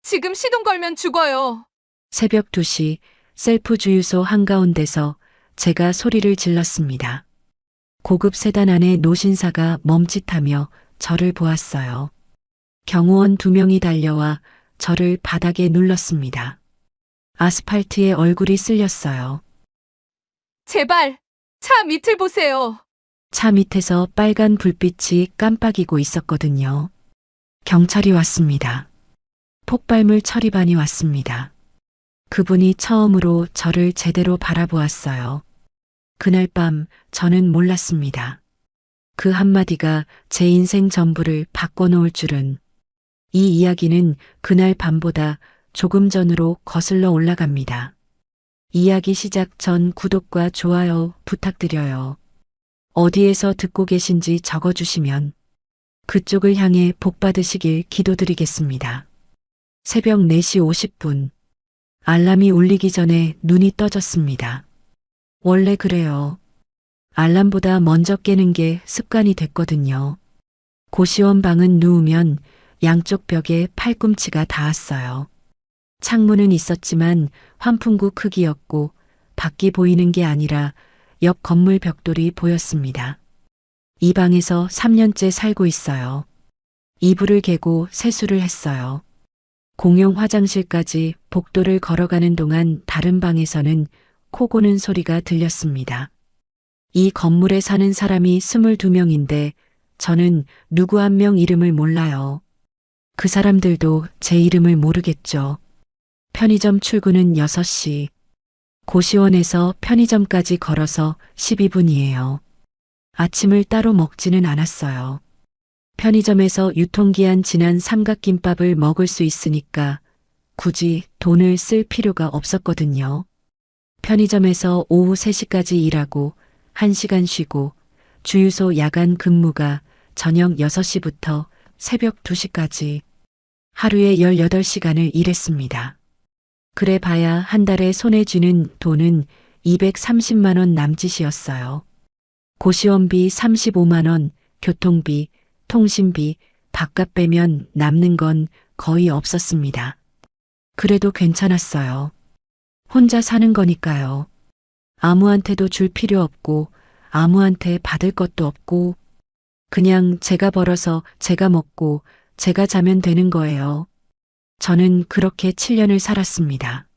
지금 시동 걸면 죽어요. 새벽 2시 셀프 주유소 한가운데서 제가 소리를 질렀습니다. 고급 세단 안에 노신사가 멈칫하며 저를 보았어요. 경호원 2명이 달려와 저를 바닥에 눌렀습니다. 아스팔트에 얼굴이 쓸렸어요. 제발, 차 밑을 보세요. 차 밑에서 빨간 불빛이 깜빡이고 있었거든요. 경찰이 왔습니다. 폭발물 처리반이 왔습니다. 그분이 처음으로 저를 제대로 바라보았어요. 그날 밤 저는 몰랐습니다. 그 한마디가 제 인생 전부를 바꿔놓을 줄은. 이 이야기는 그날 밤보다 조금 전으로 거슬러 올라갑니다. 이야기 시작 전 구독과 좋아요 부탁드려요. 어디에서 듣고 계신지 적어주시면 그쪽을 향해 복 받으시길 기도드리겠습니다. 새벽 4시 50분. 알람이 울리기 전에 눈이 떠졌습니다. 원래 그래요. 알람보다 먼저 깨는 게 습관이 됐거든요. 고시원 방은 누우면 양쪽 벽에 팔꿈치가 닿았어요. 창문은 있었지만 환풍구 크기였고 밖이 보이는 게 아니라 옆 건물 벽돌이 보였습니다. 이 방에서 3년째 살고 있어요. 이불을 개고 세수를 했어요. 공용 화장실까지 복도를 걸어가는 동안 다른 방에서는 코 고는 소리가 들렸습니다. 이 건물에 사는 사람이 22명인데 저는 누구 한 명 이름을 몰라요. 그 사람들도 제 이름을 모르겠죠. 편의점 출근은 6시. 고시원에서 편의점까지 걸어서 12분이에요. 아침을 따로 먹지는 않았어요. 편의점에서 유통기한 지난 삼각김밥을 먹을 수 있으니까 굳이 돈을 쓸 필요가 없었거든요. 편의점에서 오후 3시까지 일하고 1시간 쉬고 주유소 야간 근무가 저녁 6시부터 새벽 2시까지 하루에 18시간을 일했습니다. 그래 봐야 한 달에 손에 쥐는 돈은 230만 원 남짓이었어요. 고시원비 35만 원, 교통비, 통신비, 밥값 빼면 남는 건 거의 없었습니다. 그래도 괜찮았어요. 혼자 사는 거니까요. 아무한테도 줄 필요 없고 아무한테 받을 것도 없고 그냥 제가 벌어서 제가 먹고 제가 자면 되는 거예요. 저는 그렇게 7년을 살았습니다.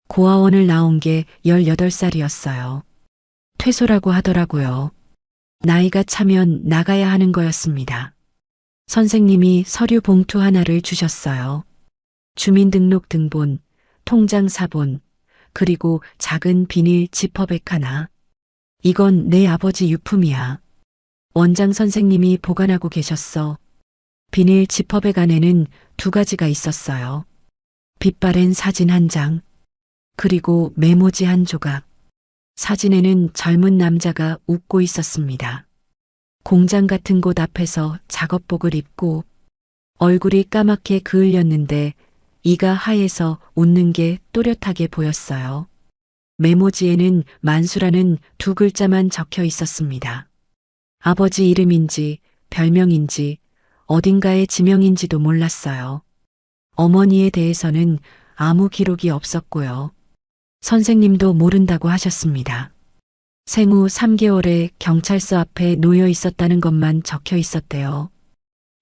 고아원을 나온 게 18살이었어요. 퇴소라고 하더라고요. 나이가 차면 나가야 하는 거였습니다. 선생님이 서류 봉투 하나를 주셨어요. 주민등록 등본, 통장 사본, 그리고 작은 비닐 지퍼백 하나. 이건 내 아버지 유품이야. 원장 선생님이 보관하고 계셨어. 비닐 지퍼백 안에는 2가지가 있었어요. 빛바랜 사진 1장, 그리고 메모지 1조각. 사진에는 젊은 남자가 웃고 있었습니다. 공장 같은 곳 앞에서 작업복을 입고 얼굴이 까맣게 그을렸는데 이가 하얘서 웃는 게 또렷하게 보였어요. 메모지에는 만수라는 2글자만 적혀 있었습니다. 아버지 이름인지 별명인지 어딘가의 지명인지도 몰랐어요. 어머니에 대해서는 아무 기록이 없었고요. 선생님도 모른다고 하셨습니다. 생후 3개월에 경찰서 앞에 놓여 있었다는 것만 적혀 있었대요.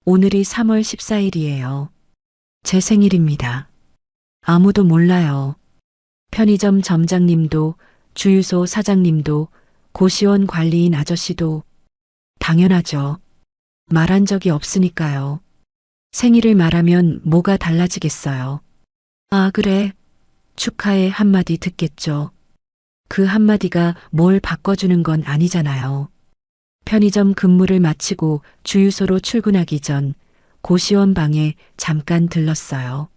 오늘이 3월 14일이에요. 제 생일입니다. 아무도 몰라요. 편의점 점장님도, 주유소 사장님도, 고시원 관리인 아저씨도. 당연하죠. 말한 적이 없으니까요. 생일을 말하면 뭐가 달라지겠어요. 아, 그래. 축하해 한마디 듣겠죠. 그 한마디가 뭘 바꿔주는 건 아니잖아요. 편의점 근무를 마치고 주유소로 출근하기 전 고시원 방에 잠깐 들렀어요.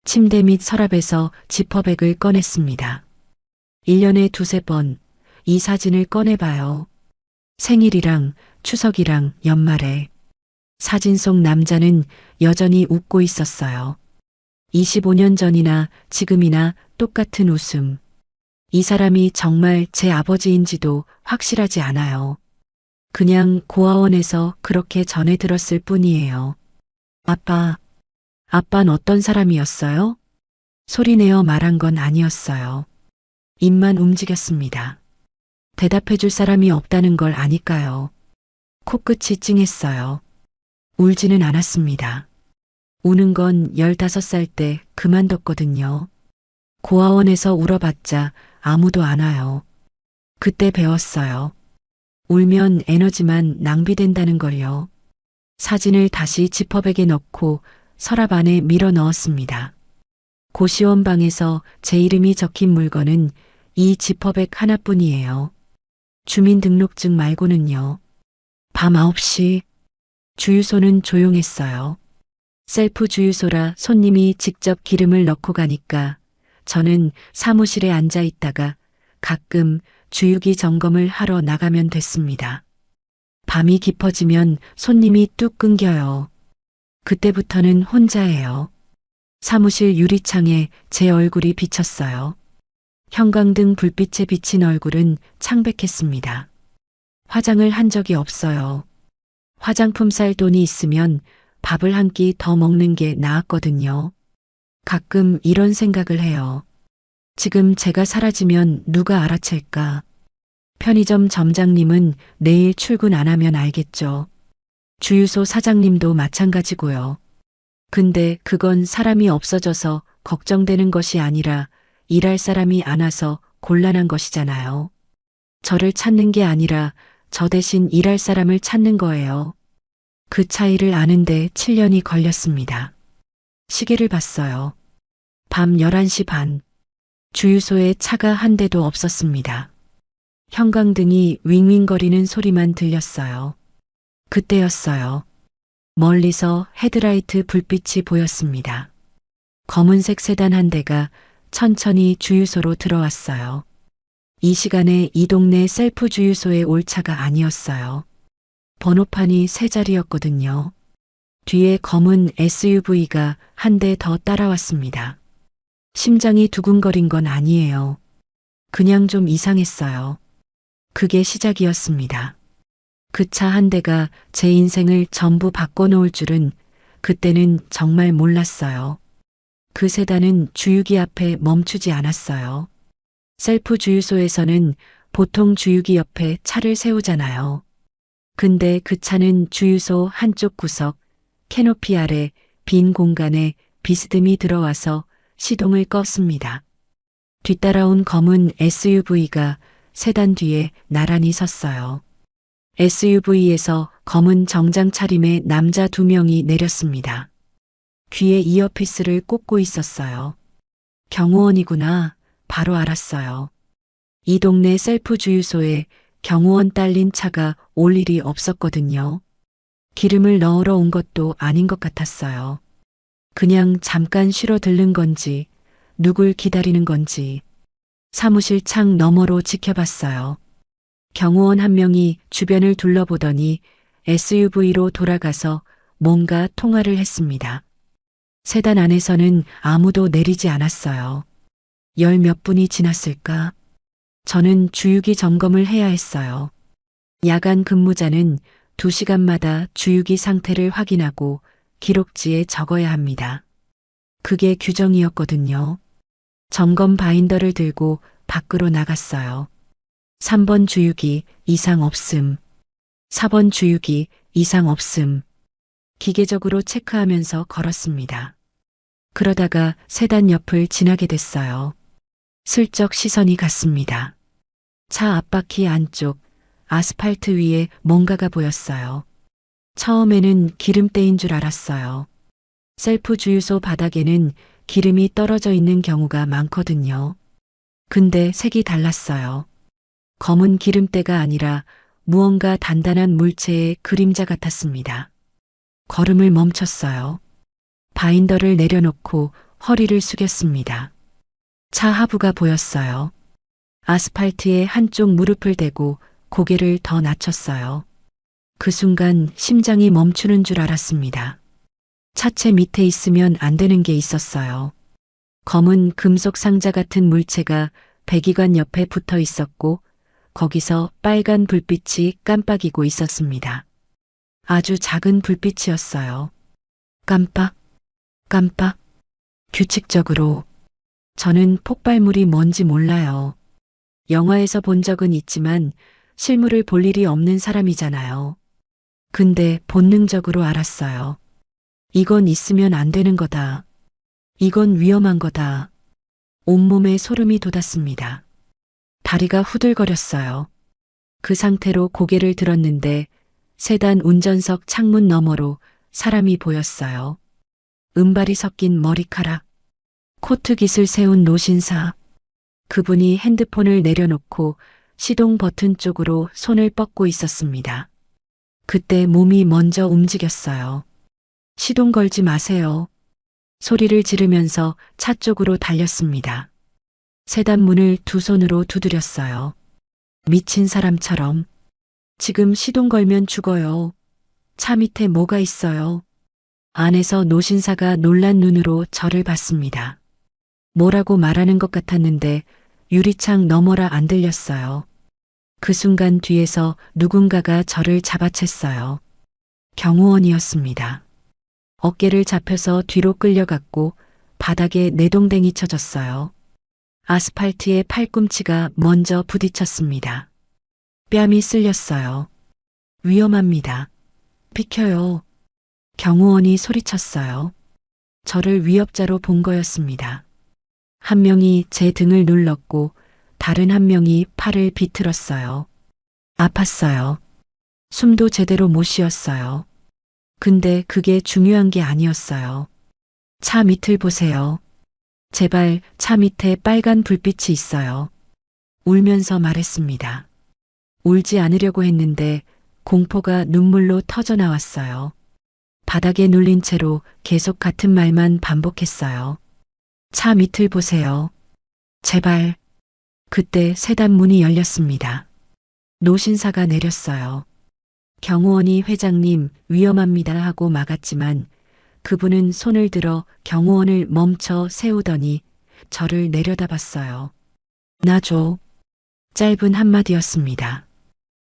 침대 및 서랍에서 지퍼백을 꺼냈습니다. 1년에 2~3번 이 사진을 꺼내봐요. 생일이랑 추석이랑 연말에. 사진 속 남자는 여전히 웃고 있었어요. 25년 전이나 지금이나 똑같은 웃음. 이 사람이 정말 제 아버지인지도 확실하지 않아요. 그냥 고아원에서 그렇게 전해 들었을 뿐이에요. 아빠, 아빤 어떤 사람이었어요? 소리내어 말한 건 아니었어요. 입만 움직였습니다. 대답해 줄 사람이 없다는 걸 아니까요. 코끝이 찡했어요. 울지는 않았습니다. 우는 건 15살 때 그만뒀거든요. 고아원에서 울어봤자 아무도 안 와요. 그때 배웠어요. 울면 에너지만 낭비된다는 걸요. 사진을 다시 지퍼백에 넣고 서랍 안에 밀어 넣었습니다. 고시원 방에서 제 이름이 적힌 물건은 이 지퍼백 하나뿐이에요. 주민등록증 말고는요. 밤 9시 주유소는 조용했어요. 셀프 주유소라 손님이 직접 기름을 넣고 가니까 저는 사무실에 앉아 있다가 가끔 주유기 점검을 하러 나가면 됐습니다. 밤이 깊어지면 손님이 뚝 끊겨요. 그때부터는 혼자예요. 사무실 유리창에 제 얼굴이 비쳤어요. 형광등 불빛에 비친 얼굴은 창백했습니다. 화장을 한 적이 없어요. 화장품 살 돈이 있으면 밥을 한 끼 더 먹는 게 나았거든요. 가끔 이런 생각을 해요. 지금 제가 사라지면 누가 알아챌까? 편의점 점장님은 내일 출근 안 하면 알겠죠. 주유소 사장님도 마찬가지고요. 근데 그건 사람이 없어져서 걱정되는 것이 아니라 일할 사람이 안 와서 곤란한 것이잖아요. 저를 찾는 게 아니라 저 대신 일할 사람을 찾는 거예요. 그 차이를 아는데 7년이 걸렸습니다. 시계를 봤어요. 밤 11시 반. 주유소에 차가 한 대도 없었습니다. 형광등이 윙윙거리는 소리만 들렸어요. 그때였어요. 멀리서 헤드라이트 불빛이 보였습니다. 검은색 세단 한 대가 천천히 주유소로 들어왔어요. 이 시간에 이 동네 셀프 주유소에 올 차가 아니었어요. 번호판이 세 자리였거든요. 뒤에 검은 SUV가 한 대 더 따라왔습니다. 심장이 두근거린 건 아니에요. 그냥 좀 이상했어요. 그게 시작이었습니다. 그 차 한 대가 제 인생을 전부 바꿔놓을 줄은 그때는 정말 몰랐어요. 그 세단은 주유기 앞에 멈추지 않았어요. 셀프 주유소에서는 보통 주유기 옆에 차를 세우잖아요. 근데 그 차는 주유소 한쪽 구석, 캐노피 아래 빈 공간에 비스듬히 들어와서 시동을 껐습니다. 뒤따라온 검은 SUV가 세단 뒤에 나란히 섰어요. SUV에서 검은 정장 차림의 남자 2명이 내렸습니다. 귀에 이어피스를 꽂고 있었어요. 경호원이구나. 바로 알았어요. 이 동네 셀프 주유소에 경호원 딸린 차가 올 일이 없었거든요. 기름을 넣으러 온 것도 아닌 것 같았어요. 그냥 잠깐 쉬러 들른 건지, 누굴 기다리는 건지. 사무실 창 너머로 지켜봤어요. 경호원 한 명이 주변을 둘러보더니 SUV로 돌아가서 뭔가 통화를 했습니다. 세단 안에서는 아무도 내리지 않았어요. 10몇 분이 지났을까? 저는 주유기 점검을 해야 했어요. 야간 근무자는 2시간마다 주유기 상태를 확인하고 기록지에 적어야 합니다. 그게 규정이었거든요. 점검 바인더를 들고 밖으로 나갔어요. 3번 주유기 이상 없음. 4번 주유기 이상 없음. 기계적으로 체크하면서 걸었습니다. 그러다가 세단 옆을 지나게 됐어요. 슬쩍 시선이 갔습니다. 차 앞바퀴 안쪽 아스팔트 위에 뭔가가 보였어요. 처음에는 기름때인 줄 알았어요. 셀프 주유소 바닥에는 기름이 떨어져 있는 경우가 많거든요. 근데 색이 달랐어요. 검은 기름때가 아니라 무언가 단단한 물체의 그림자 같았습니다. 걸음을 멈췄어요. 바인더를 내려놓고 허리를 숙였습니다. 차 하부가 보였어요. 아스팔트에 한쪽 무릎을 대고 고개를 더 낮췄어요. 그 순간 심장이 멈추는 줄 알았습니다. 차체 밑에 있으면 안 되는 게 있었어요. 검은 금속 상자 같은 물체가 배기관 옆에 붙어 있었고 거기서 빨간 불빛이 깜빡이고 있었습니다. 아주 작은 불빛이었어요. 깜빡. 깜빡. 규칙적으로. 저는 폭발물이 뭔지 몰라요. 영화에서 본 적은 있지만 실물을 볼 일이 없는 사람이잖아요. 근데 본능적으로 알았어요. 이건 있으면 안 되는 거다. 이건 위험한 거다. 온몸에 소름이 돋았습니다. 다리가 후들거렸어요. 그 상태로 고개를 들었는데 세단 운전석 창문 너머로 사람이 보였어요. 은발이 섞인 머리카락, 코트깃을 세운 노신사. 그분이 핸드폰을 내려놓고 시동 버튼 쪽으로 손을 뻗고 있었습니다. 그때 몸이 먼저 움직였어요. 시동 걸지 마세요. 소리를 지르면서 차 쪽으로 달렸습니다. 세단 문을 두 손으로 두드렸어요. 미친 사람처럼. 지금 시동 걸면 죽어요. 차 밑에 뭐가 있어요? 안에서 노신사가 놀란 눈으로 저를 봤습니다. 뭐라고 말하는 것 같았는데 유리창 너머라 안 들렸어요. 그 순간 뒤에서 누군가가 저를 잡아챘어요. 경호원이었습니다. 어깨를 잡혀서 뒤로 끌려갔고 바닥에 내동댕이 쳐졌어요. 아스팔트에 팔꿈치가 먼저 부딪혔습니다. 뺨이 쓸렸어요. 위험합니다. 비켜요. 경호원이 소리쳤어요. 저를 위협자로 본 거였습니다. 한 명이 제 등을 눌렀고 다른 한 명이 팔을 비틀었어요. 아팠어요. 숨도 제대로 못 쉬었어요. 근데 그게 중요한 게 아니었어요. 차 밑을 보세요. 제발 차 밑에 빨간 불빛이 있어요. 울면서 말했습니다. 울지 않으려고 했는데 공포가 눈물로 터져 나왔어요. 바닥에 눌린 채로 계속 같은 말만 반복했어요. 차 밑을 보세요. 제발. 그때 세단 문이 열렸습니다. 노신사가 내렸어요. 경호원이 회장님 위험합니다 하고 막았지만 그분은 손을 들어 경호원을 멈춰 세우더니 저를 내려다봤어요. 놔줘. 짧은 한마디였습니다.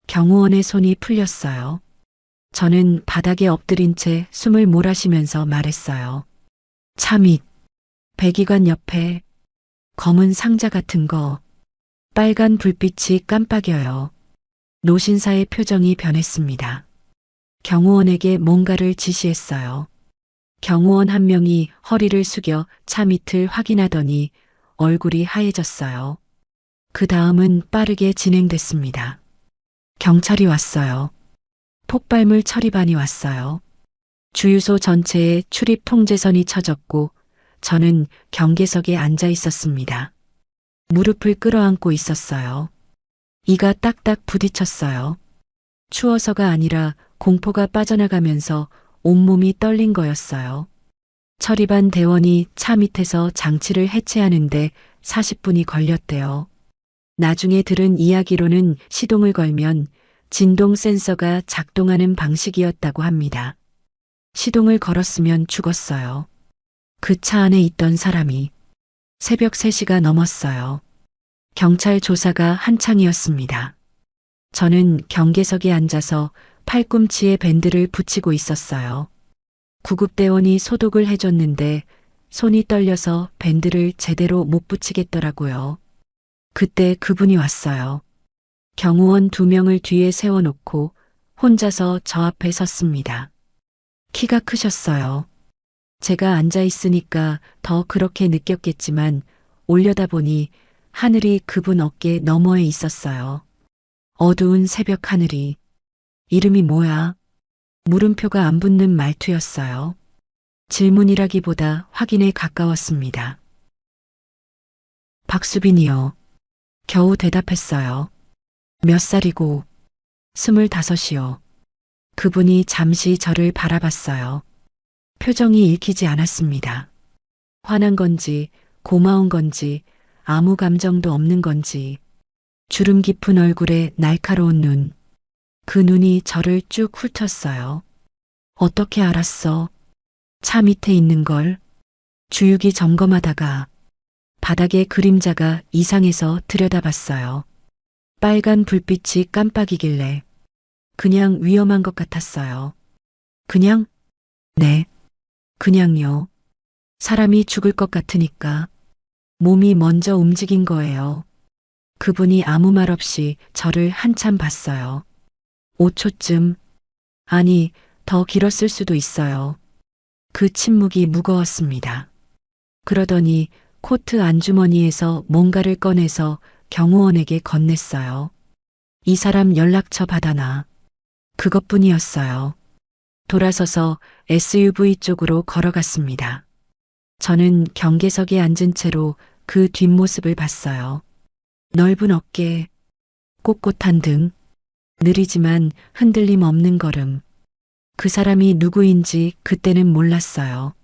경호원의 손이 풀렸어요. 저는 바닥에 엎드린 채 숨을 몰아쉬면서 말했어요. 차 밑, 배기관 옆에 검은 상자 같은 거, 빨간 불빛이 깜빡여요. 노신사의 표정이 변했습니다. 경호원에게 뭔가를 지시했어요. 경호원 한 명이 허리를 숙여 차 밑을 확인하더니 얼굴이 하얘졌어요. 그 다음은 빠르게 진행됐습니다. 경찰이 왔어요. 폭발물 처리반이 왔어요. 주유소 전체에 출입 통제선이 쳐졌고 저는 경계석에 앉아 있었습니다. 무릎을 끌어안고 있었어요. 이가 딱딱 부딪혔어요. 추워서가 아니라 공포가 빠져나가면서 온몸이 떨린 거였어요. 처리반 대원이 차 밑에서 장치를 해체하는데 40분이 걸렸대요. 나중에 들은 이야기로는 시동을 걸면 진동 센서가 작동하는 방식이었다고 합니다. 시동을 걸었으면 죽었어요. 그 차 안에 있던 사람이. 새벽 3시가 넘었어요. 경찰 조사가 한창이었습니다. 저는 경계석에 앉아서 팔꿈치에 밴드를 붙이고 있었어요. 구급대원이 소독을 해줬는데 손이 떨려서 밴드를 제대로 못 붙이겠더라고요. 그때 그분이 왔어요. 경호원 2명을 뒤에 세워놓고 혼자서 저 앞에 섰습니다. 키가 크셨어요. 제가 앉아 있으니까 더 그렇게 느꼈겠지만 올려다보니 하늘이 그분 어깨 너머에 있었어요. 어두운 새벽 하늘이. 이름이 뭐야? 물음표가 안 붙는 말투였어요. 질문이라기보다 확인에 가까웠습니다. 박수빈이요. 겨우 대답했어요. 몇 살이고? 25이요. 그분이 잠시 저를 바라봤어요. 표정이 읽히지 않았습니다. 화난 건지 고마운 건지 아무 감정도 없는 건지 주름 깊은 얼굴에 날카로운 눈. 그 눈이 저를 쭉 훑었어요. 어떻게 알았어? 차 밑에 있는 걸. 주유기 점검하다가 바닥에 그림자가 이상해서 들여다봤어요. 빨간 불빛이 깜빡이길래 그냥 위험한 것 같았어요. 그냥? 네. 그냥요. 사람이 죽을 것 같으니까 몸이 먼저 움직인 거예요. 그분이 아무 말 없이 저를 한참 봤어요. 5초쯤, 아니, 더 길었을 수도 있어요. 그 침묵이 무거웠습니다. 그러더니 코트 안주머니에서 뭔가를 꺼내서 경호원에게 건넸어요. 이 사람 연락처 받아놔. 그것뿐이었어요. 돌아서서 SUV 쪽으로 걸어갔습니다. 저는 경계석에 앉은 채로 그 뒷모습을 봤어요. 넓은 어깨, 꼿꼿한 등, 느리지만 흔들림 없는 걸음. 그 사람이 누구인지 그때는 몰랐어요.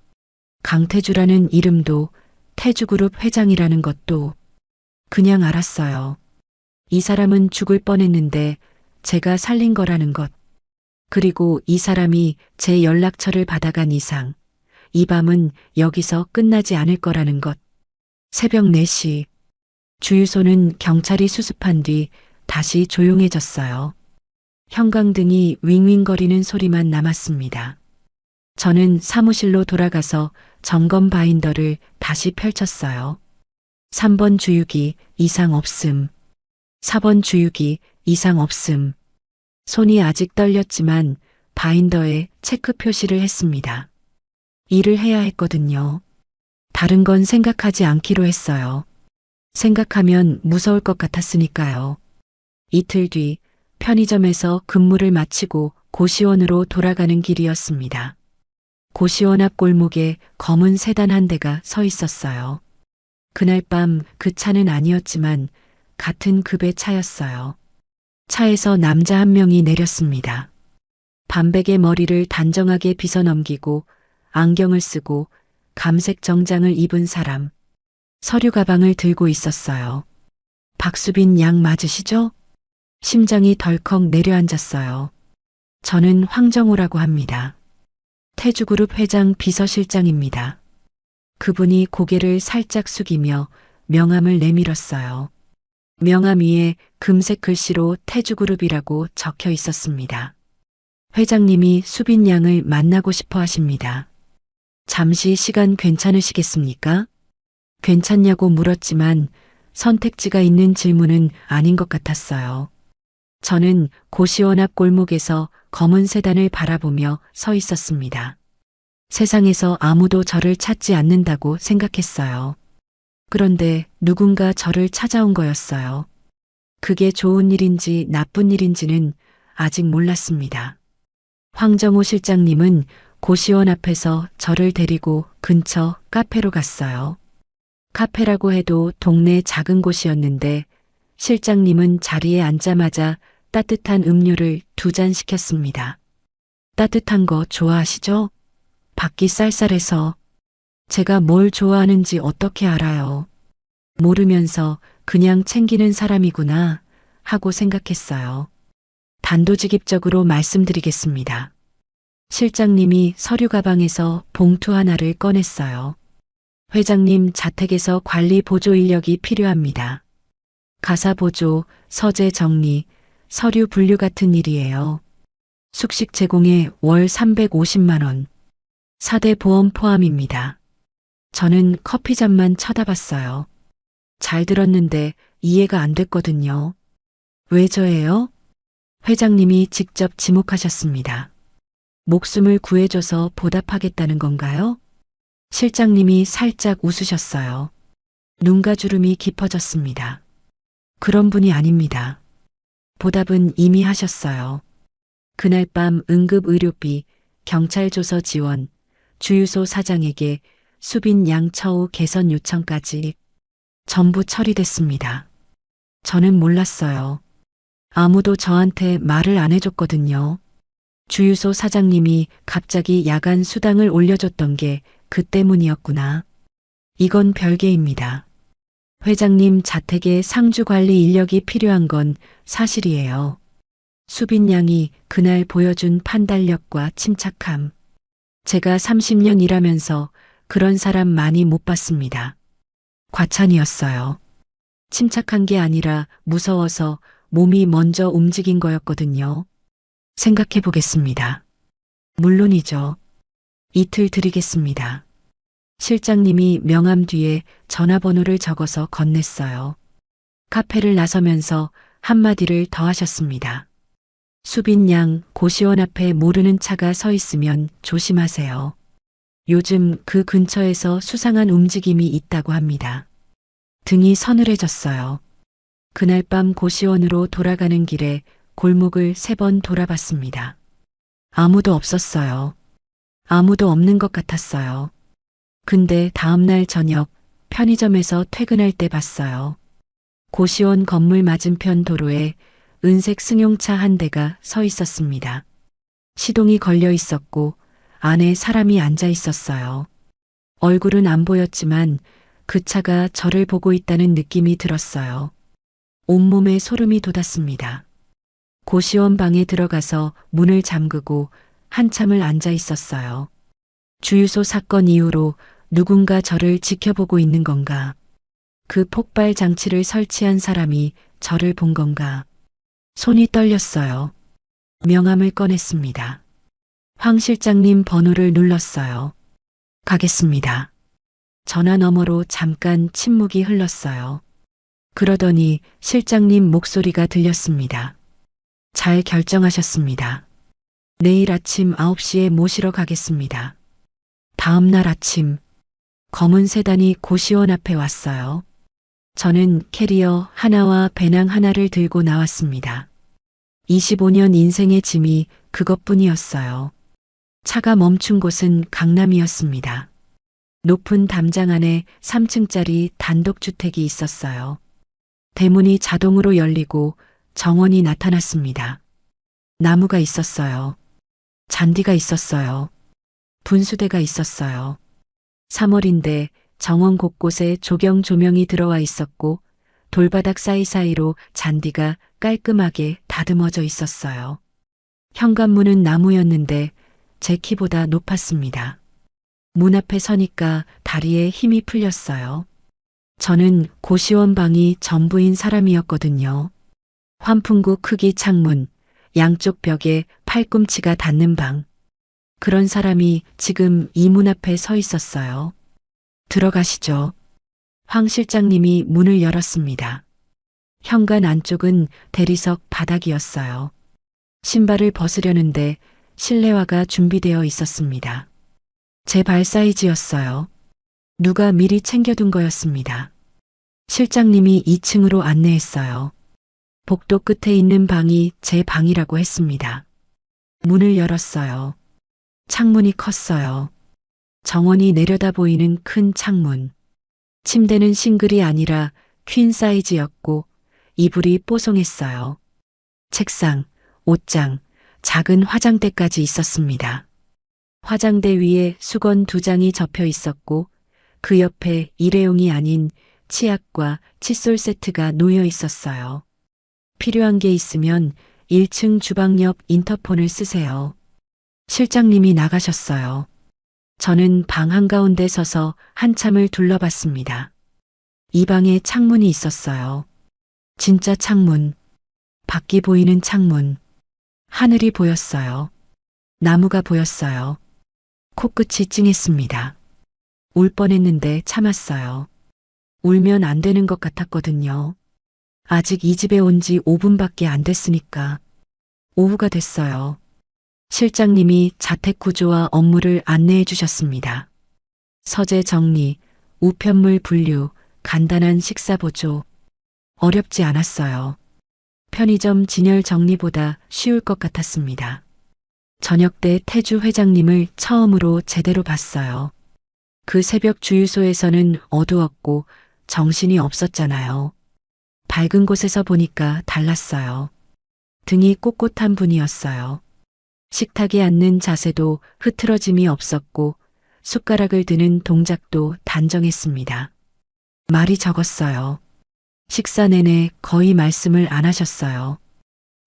강태주라는 이름도, 태주그룹 회장이라는 것도 그냥 알았어요. 이 사람은 죽을 뻔했는데 제가 살린 거라는 것. 그리고 이 사람이 제 연락처를 받아간 이상 이 밤은 여기서 끝나지 않을 거라는 것. 새벽 4시. 주유소는 경찰이 수습한 뒤 다시 조용해졌어요. 형광등이 윙윙거리는 소리만 남았습니다. 저는 사무실로 돌아가서 점검 바인더를 다시 펼쳤어요. 3번 주유기 이상 없음. 4번 주유기 이상 없음. 손이 아직 떨렸지만 바인더에 체크 표시를 했습니다. 일을 해야 했거든요. 다른 건 생각하지 않기로 했어요. 생각하면 무서울 것 같았으니까요. 이틀 뒤 편의점에서 근무를 마치고 고시원으로 돌아가는 길이었습니다. 고시원 앞 골목에 검은 세단 한 대가 서 있었어요. 그날 밤 그 차는 아니었지만 같은 급의 차였어요. 차에서 남자 한 명이 내렸습니다. 반백의 머리를 단정하게 빗어넘기고 안경을 쓰고 감색 정장을 입은 사람. 서류 가방을 들고 있었어요. 박수빈 양 맞으시죠? 심장이 덜컥 내려앉았어요. 저는 황정호라고 합니다. 태주그룹 회장 비서실장입니다. 그분이 고개를 살짝 숙이며 명함을 내밀었어요. 명함 위에 금색 글씨로 태주그룹이라고 적혀 있었습니다. 회장님이 수빈 양을 만나고 싶어 하십니다. 잠시 시간 괜찮으시겠습니까? 괜찮냐고 물었지만 선택지가 있는 질문은 아닌 것 같았어요. 저는 고시원 앞 골목에서 검은 세단을 바라보며 서 있었습니다. 세상에서 아무도 저를 찾지 않는다고 생각했어요. 그런데 누군가 저를 찾아온 거였어요. 그게 좋은 일인지 나쁜 일인지는 아직 몰랐습니다. 황정호 실장님은 고시원 앞에서 저를 데리고 근처 카페로 갔어요. 카페라고 해도 동네 작은 곳이었는데 실장님은 자리에 앉자마자 따뜻한 음료를 2잔 시켰습니다. 따뜻한 거 좋아하시죠? 밖이 쌀쌀해서. 제가 뭘 좋아하는지 어떻게 알아요? 모르면서 그냥 챙기는 사람이구나 하고 생각했어요. 단도직입적으로 말씀드리겠습니다. 실장님이 서류 가방에서 봉투 하나를 꺼냈어요. 회장님 자택에서 관리 보조 인력이 필요합니다. 가사 보조, 서재 정리, 서류 분류 같은 일이에요. 숙식 제공에 월 350만 원. 4대 보험 포함입니다. 저는 커피잔만 쳐다봤어요. 잘 들었는데 이해가 안 됐거든요. 왜 저예요? 회장님이 직접 지목하셨습니다. 목숨을 구해줘서 보답하겠다는 건가요? 실장님이 살짝 웃으셨어요. 눈가 주름이 깊어졌습니다. 그런 분이 아닙니다. 보답은 이미 하셨어요. 그날 밤 응급의료비, 경찰조서 지원, 주유소 사장에게 수빈 양 처우 개선 요청까지 전부 처리됐습니다. 저는 몰랐어요. 아무도 저한테 말을 안 해줬거든요. 주유소 사장님이 갑자기 야간 수당을 올려줬던 게 그 때문이었구나. 이건 별개입니다. 회장님 자택에 상주 관리 인력이 필요한 건 사실이에요. 수빈 양이 그날 보여준 판단력과 침착함. 제가 30년 일하면서 그런 사람 많이 못 봤습니다. 과찬이었어요. 침착한 게 아니라 무서워서 몸이 먼저 움직인 거였거든요. 생각해 보겠습니다. 물론이죠. 이틀 드리겠습니다. 실장님이 명함 뒤에 전화번호를 적어서 건넸어요. 카페를 나서면서 한마디를 더 하셨습니다. 수빈 양, 고시원 앞에 모르는 차가 서 있으면 조심하세요. 요즘 그 근처에서 수상한 움직임이 있다고 합니다. 등이 서늘해졌어요. 그날 밤 고시원으로 돌아가는 길에 골목을 3번 돌아봤습니다. 아무도 없었어요. 아무도 없는 것 같았어요. 근데 다음날 저녁 편의점에서 퇴근할 때 봤어요. 고시원 건물 맞은편 도로에 은색 승용차 한 대가 서 있었습니다. 시동이 걸려 있었고 안에 사람이 앉아 있었어요. 얼굴은 안 보였지만 그 차가 저를 보고 있다는 느낌이 들었어요. 온몸에 소름이 돋았습니다. 고시원 방에 들어가서 문을 잠그고 한참을 앉아 있었어요. 주유소 사건 이후로 누군가 저를 지켜보고 있는 건가? 그 폭발 장치를 설치한 사람이 저를 본 건가? 손이 떨렸어요. 명함을 꺼냈습니다. 황 실장님 번호를 눌렀어요. 가겠습니다. 전화 너머로 잠깐 침묵이 흘렀어요. 그러더니 실장님 목소리가 들렸습니다. 잘 결정하셨습니다. 내일 아침 9시에 모시러 가겠습니다. 다음 날 아침 검은 세단이 고시원 앞에 왔어요. 저는 캐리어 하나와 배낭 하나를 들고 나왔습니다. 25년 인생의 짐이 그것뿐이었어요. 차가 멈춘 곳은 강남이었습니다. 높은 담장 안에 3층짜리 단독주택이 있었어요. 대문이 자동으로 열리고 정원이 나타났습니다. 나무가 있었어요. 잔디가 있었어요. 분수대가 있었어요. 3월인데 정원 곳곳에 조경 조명이 들어와 있었고 돌바닥 사이사이로 잔디가 깔끔하게 다듬어져 있었어요. 현관문은 나무였는데 제 키보다 높았습니다. 문 앞에 서니까 다리에 힘이 풀렸어요. 저는 고시원 방이 전부인 사람이었거든요. 환풍구 크기 창문, 양쪽 벽에 팔꿈치가 닿는 방. 그런 사람이 지금 이 문 앞에 서 있었어요. 들어가시죠. 황 실장님이 문을 열었습니다. 현관 안쪽은 대리석 바닥이었어요. 신발을 벗으려는데 실내화가 준비되어 있었습니다. 제 발 사이즈였어요. 누가 미리 챙겨둔 거였습니다. 실장님이 2층으로 안내했어요. 복도 끝에 있는 방이 제 방이라고 했습니다. 문을 열었어요. 창문이 컸어요. 정원이 내려다 보이는 큰 창문. 침대는 싱글이 아니라 퀸 사이즈였고 이불이 뽀송했어요. 책상, 옷장, 작은 화장대까지 있었습니다. 화장대 위에 수건 2장이 접혀 있었고 그 옆에 일회용이 아닌 치약과 칫솔 세트가 놓여 있었어요. 필요한 게 있으면 1층 주방 옆 인터폰을 쓰세요. 실장님이 나가셨어요. 저는 방 한가운데 서서 한참을 둘러봤습니다. 이 방에 창문이 있었어요. 진짜 창문. 밖이 보이는 창문. 하늘이 보였어요. 나무가 보였어요. 코끝이 찡했습니다. 울 뻔했는데 참았어요. 울면 안 되는 것 같았거든요. 아직 이 집에 온 지 5분밖에 안 됐으니까. 오후가 됐어요. 실장님이 자택 구조와 업무를 안내해 주셨습니다. 서재 정리, 우편물 분류, 간단한 식사 보조. 어렵지 않았어요. 편의점 진열 정리보다 쉬울 것 같았습니다. 저녁 때 태주 회장님을 처음으로 제대로 봤어요. 그 새벽 주유소에서는 어두웠고 정신이 없었잖아요. 밝은 곳에서 보니까 달랐어요. 등이 꼿꼿한 분이었어요. 식탁에 앉는 자세도 흐트러짐이 없었고 숟가락을 드는 동작도 단정했습니다. 말이 적었어요. 식사 내내 거의 말씀을 안 하셨어요.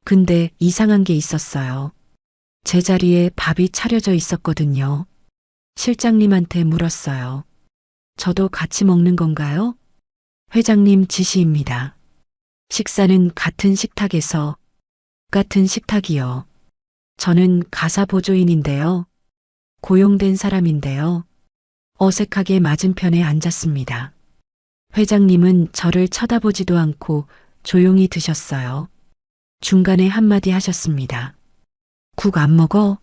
근데 이상한 게 있었어요. 제 자리에 밥이 차려져 있었거든요. 실장님한테 물었어요. 저도 같이 먹는 건가요? 회장님 지시입니다. 식사는 같은 식탁에서, 같은 식탁이요. 저는 가사 보조인인데요. 고용된 사람인데요. 어색하게 맞은편에 앉았습니다. 회장님은 저를 쳐다보지도 않고 조용히 드셨어요. 중간에 한마디 하셨습니다. 국 안 먹어?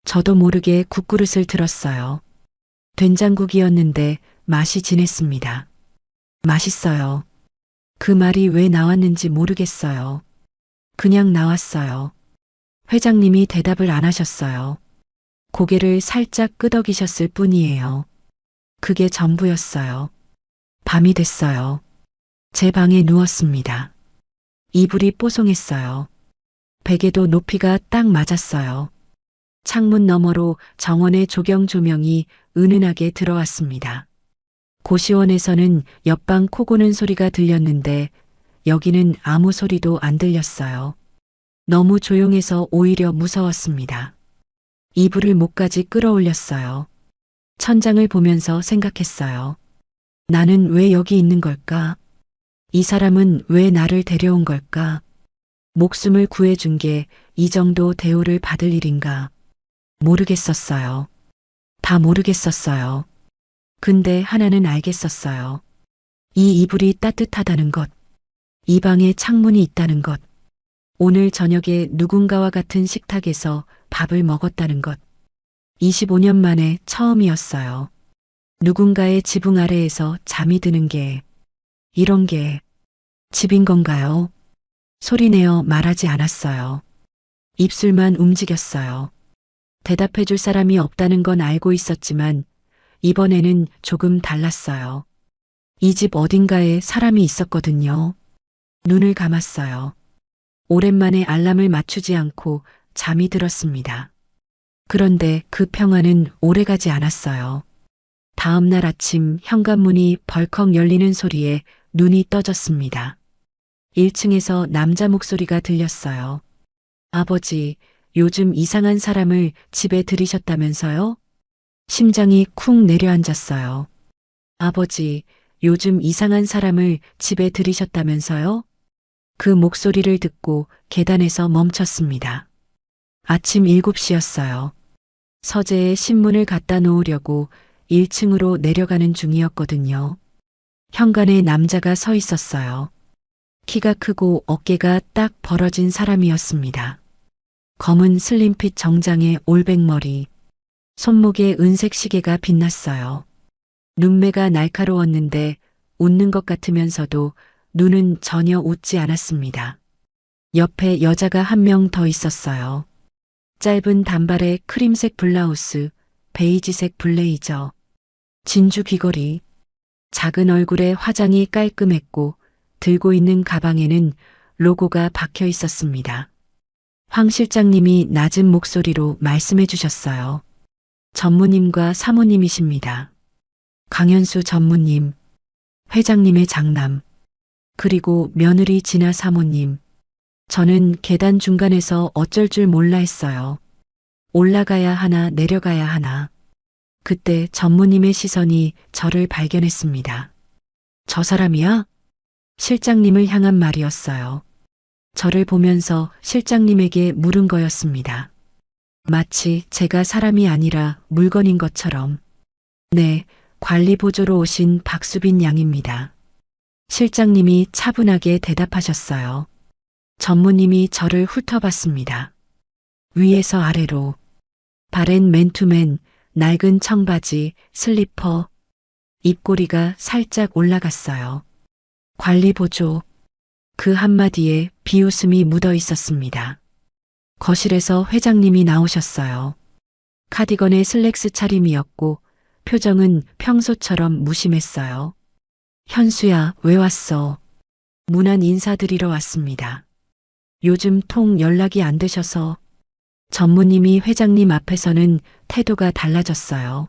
저도 모르게 국그릇을 들었어요. 된장국이었는데 맛이 진했습니다. 맛있어요. 그 말이 왜 나왔는지 모르겠어요. 그냥 나왔어요. 회장님이 대답을 안 하셨어요. 고개를 살짝 끄덕이셨을 뿐이에요. 그게 전부였어요. 밤이 됐어요. 제 방에 누웠습니다. 이불이 뽀송했어요. 베개도 높이가 딱 맞았어요. 창문 너머로 정원의 조경 조명이 은은하게 들어왔습니다. 고시원에서는 옆방 코 고는 소리가 들렸는데 여기는 아무 소리도 안 들렸어요. 너무 조용해서 오히려 무서웠습니다. 이불을 목까지 끌어올렸어요. 천장을 보면서 생각했어요. 나는 왜 여기 있는 걸까? 이 사람은 왜 나를 데려온 걸까? 목숨을 구해준 게 이 정도 대우를 받을 일인가? 모르겠었어요. 다 모르겠었어요. 근데 하나는 알겠었어요. 이 이불이 따뜻하다는 것. 이 방에 창문이 있다는 것. 오늘 저녁에 누군가와 같은 식탁에서 밥을 먹었다는 것. 25년 만에 처음이었어요. 누군가의 지붕 아래에서 잠이 드는 게, 이런 게 집인 건가요? 소리내어 말하지 않았어요. 입술만 움직였어요. 대답해 줄 사람이 없다는 건 알고 있었지만 이번에는 조금 달랐어요. 이 집 어딘가에 사람이 있었거든요. 눈을 감았어요. 오랜만에 알람을 맞추지 않고 잠이 들었습니다. 그런데 그 평화는 오래가지 않았어요. 다음 날 아침 현관문이 벌컥 열리는 소리에 눈이 떠졌습니다. 1층에서 남자 목소리가 들렸어요. 아버지, 요즘 이상한 사람을 집에 들이셨다면서요? 심장이 쿵 내려앉았어요. 아버지, 요즘 이상한 사람을 집에 들이셨다면서요? 그 목소리를 듣고 계단에서 멈췄습니다. 아침 7시였어요. 서재에 신문을 갖다 놓으려고 1층으로 내려가는 중이었거든요. 현관에 남자가 서 있었어요. 키가 크고 어깨가 딱 벌어진 사람이었습니다. 검은 슬림핏 정장에 올백머리, 손목에 은색 시계가 빛났어요. 눈매가 날카로웠는데 웃는 것 같으면서도 눈은 전혀 웃지 않았습니다. 옆에 여자가 한 명 더 있었어요. 짧은 단발에 크림색 블라우스, 베이지색 블레이저, 진주 귀걸이, 작은 얼굴에 화장이 깔끔했고 들고 있는 가방에는 로고가 박혀 있었습니다. 황 실장님이 낮은 목소리로 말씀해 주셨어요. 전무님과 사모님이십니다. 강현수 전무님, 회장님의 장남, 그리고 며느리 진아 사모님. 저는 계단 중간에서 어쩔 줄 몰라 했어요. 올라가야 하나 내려가야 하나. 그때 전무님의 시선이 저를 발견했습니다. 저 사람이야? 실장님을 향한 말이었어요. 저를 보면서 실장님에게 물은 거였습니다. 마치 제가 사람이 아니라 물건인 것처럼. 네, 관리 보조로 오신 박수빈 양입니다. 실장님이 차분하게 대답하셨어요. 전무님이 저를 훑어봤습니다. 위에서 아래로. 바렌 맨투맨, 낡은 청바지, 슬리퍼, 입꼬리가 살짝 올라갔어요. 관리 보조. 그 한마디에 비웃음이 묻어 있었습니다. 거실에서 회장님이 나오셨어요. 카디건의 슬랙스 차림이었고 표정은 평소처럼 무심했어요. 현수야, 왜 왔어? 무난 인사드리러 왔습니다. 요즘 통 연락이 안 되셔서. 전무님이 회장님 앞에서는 태도가 달라졌어요.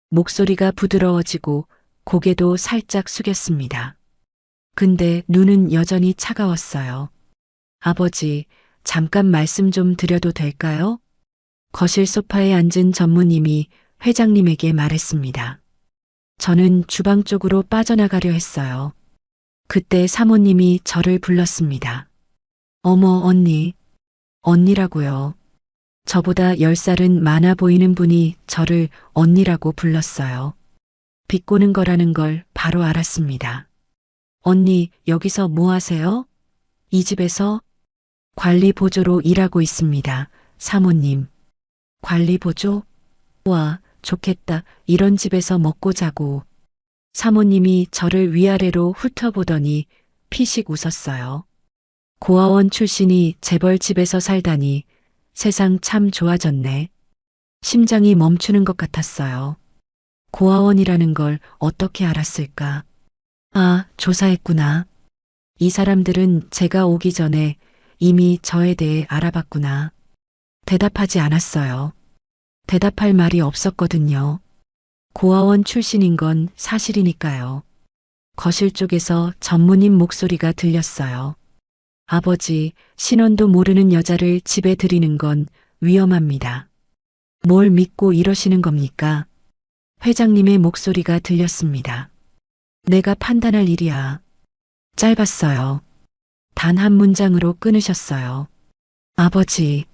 목소리가 부드러워지고 고개도 살짝 숙였습니다. 근데 눈은 여전히 차가웠어요. 아버지, 잠깐 말씀 좀 드려도 될까요? 거실 소파에 앉은 전무님이 회장님에게 말했습니다. 저는 주방 쪽으로 빠져나가려 했어요. 그때 사모님이 저를 불렀습니다. 어머, 언니. 언니라고요. 저보다 10살은 많아 보이는 분이 저를 언니라고 불렀어요. 비꼬는 거라는 걸 바로 알았습니다. 언니, 여기서 뭐 하세요? 이 집에서 관리 보조로 일하고 있습니다. 사모님. 관리 보조? 와, 좋겠다. 이런 집에서 먹고 자고. 사모님이 저를 위아래로 훑어보더니 피식 웃었어요. 고아원 출신이 재벌 집에서 살다니 세상 참 좋아졌네. 심장이 멈추는 것 같았어요. 고아원이라는 걸 어떻게 알았을까? 아, 조사했구나. 이 사람들은 제가 오기 전에 이미 저에 대해 알아봤구나. 대답하지 않았어요. 대답할 말이 없었거든요. 고아원 출신인 건 사실이니까요. 거실 쪽에서 전무님 목소리가 들렸어요. 아버지, 신원도 모르는 여자를 집에 들이는 건 위험합니다. 뭘 믿고 이러시는 겁니까? 회장님의 목소리가 들렸습니다. 내가 판단할 일이야. 짧았어요. 단 한 문장으로 끊으셨어요. 아버지,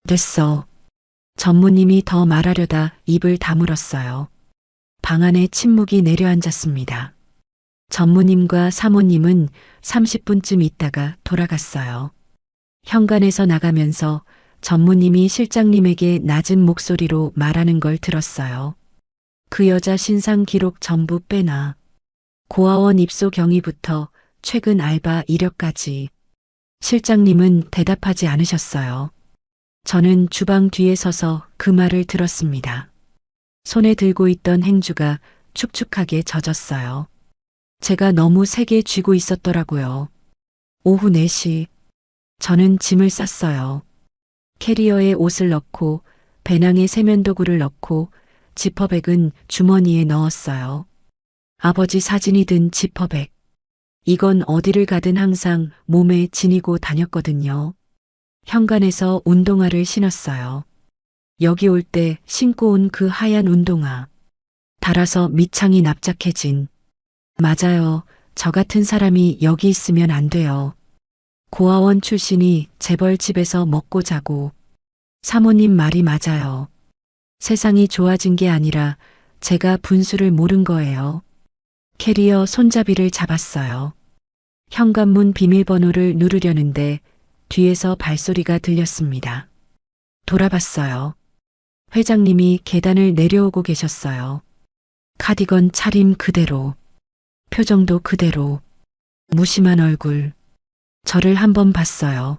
됐어. 전무님이 더 말하려다 입을 다물었어요. 방 안에 침묵이 내려앉았습니다. 전무님과 사모님은 30분쯤 있다가 돌아갔어요. 현관에서 나가면서 전무님이 실장님에게 낮은 목소리로 말하는 걸 들었어요. 그 여자 신상 기록 전부 빼놔. 고아원 입소 경위부터 최근 알바 이력까지. 실장님은 대답하지 않으셨어요. 저는 주방 뒤에 서서 그 말을 들었습니다. 손에 들고 있던 행주가 축축하게 젖었어요. 제가 너무 세게 쥐고 있었더라고요. 오후 4시. 저는 짐을 쌌어요. 캐리어에 옷을 넣고 배낭에 세면도구를 넣고 지퍼백은 주머니에 넣었어요. 아버지 사진이 든 지퍼백. 이건 어디를 가든 항상 몸에 지니고 다녔거든요. 현관에서 운동화를 신었어요. 여기 올 때 신고 온 그 하얀 운동화. 달아서 밑창이 납작해진. 맞아요. 저 같은 사람이 여기 있으면 안 돼요. 고아원 출신이 재벌 집에서 먹고 자고. 사모님 말이 맞아요. 세상이 좋아진 게 아니라 제가 분수를 모른 거예요. 캐리어 손잡이를 잡았어요. 현관문 비밀번호를 누르려는데 뒤에서 발소리가 들렸습니다. 돌아봤어요. 회장님이 계단을 내려오고 계셨어요. 카디건 차림 그대로. 표정도 그대로. 무심한 얼굴. 저를 한 번 봤어요.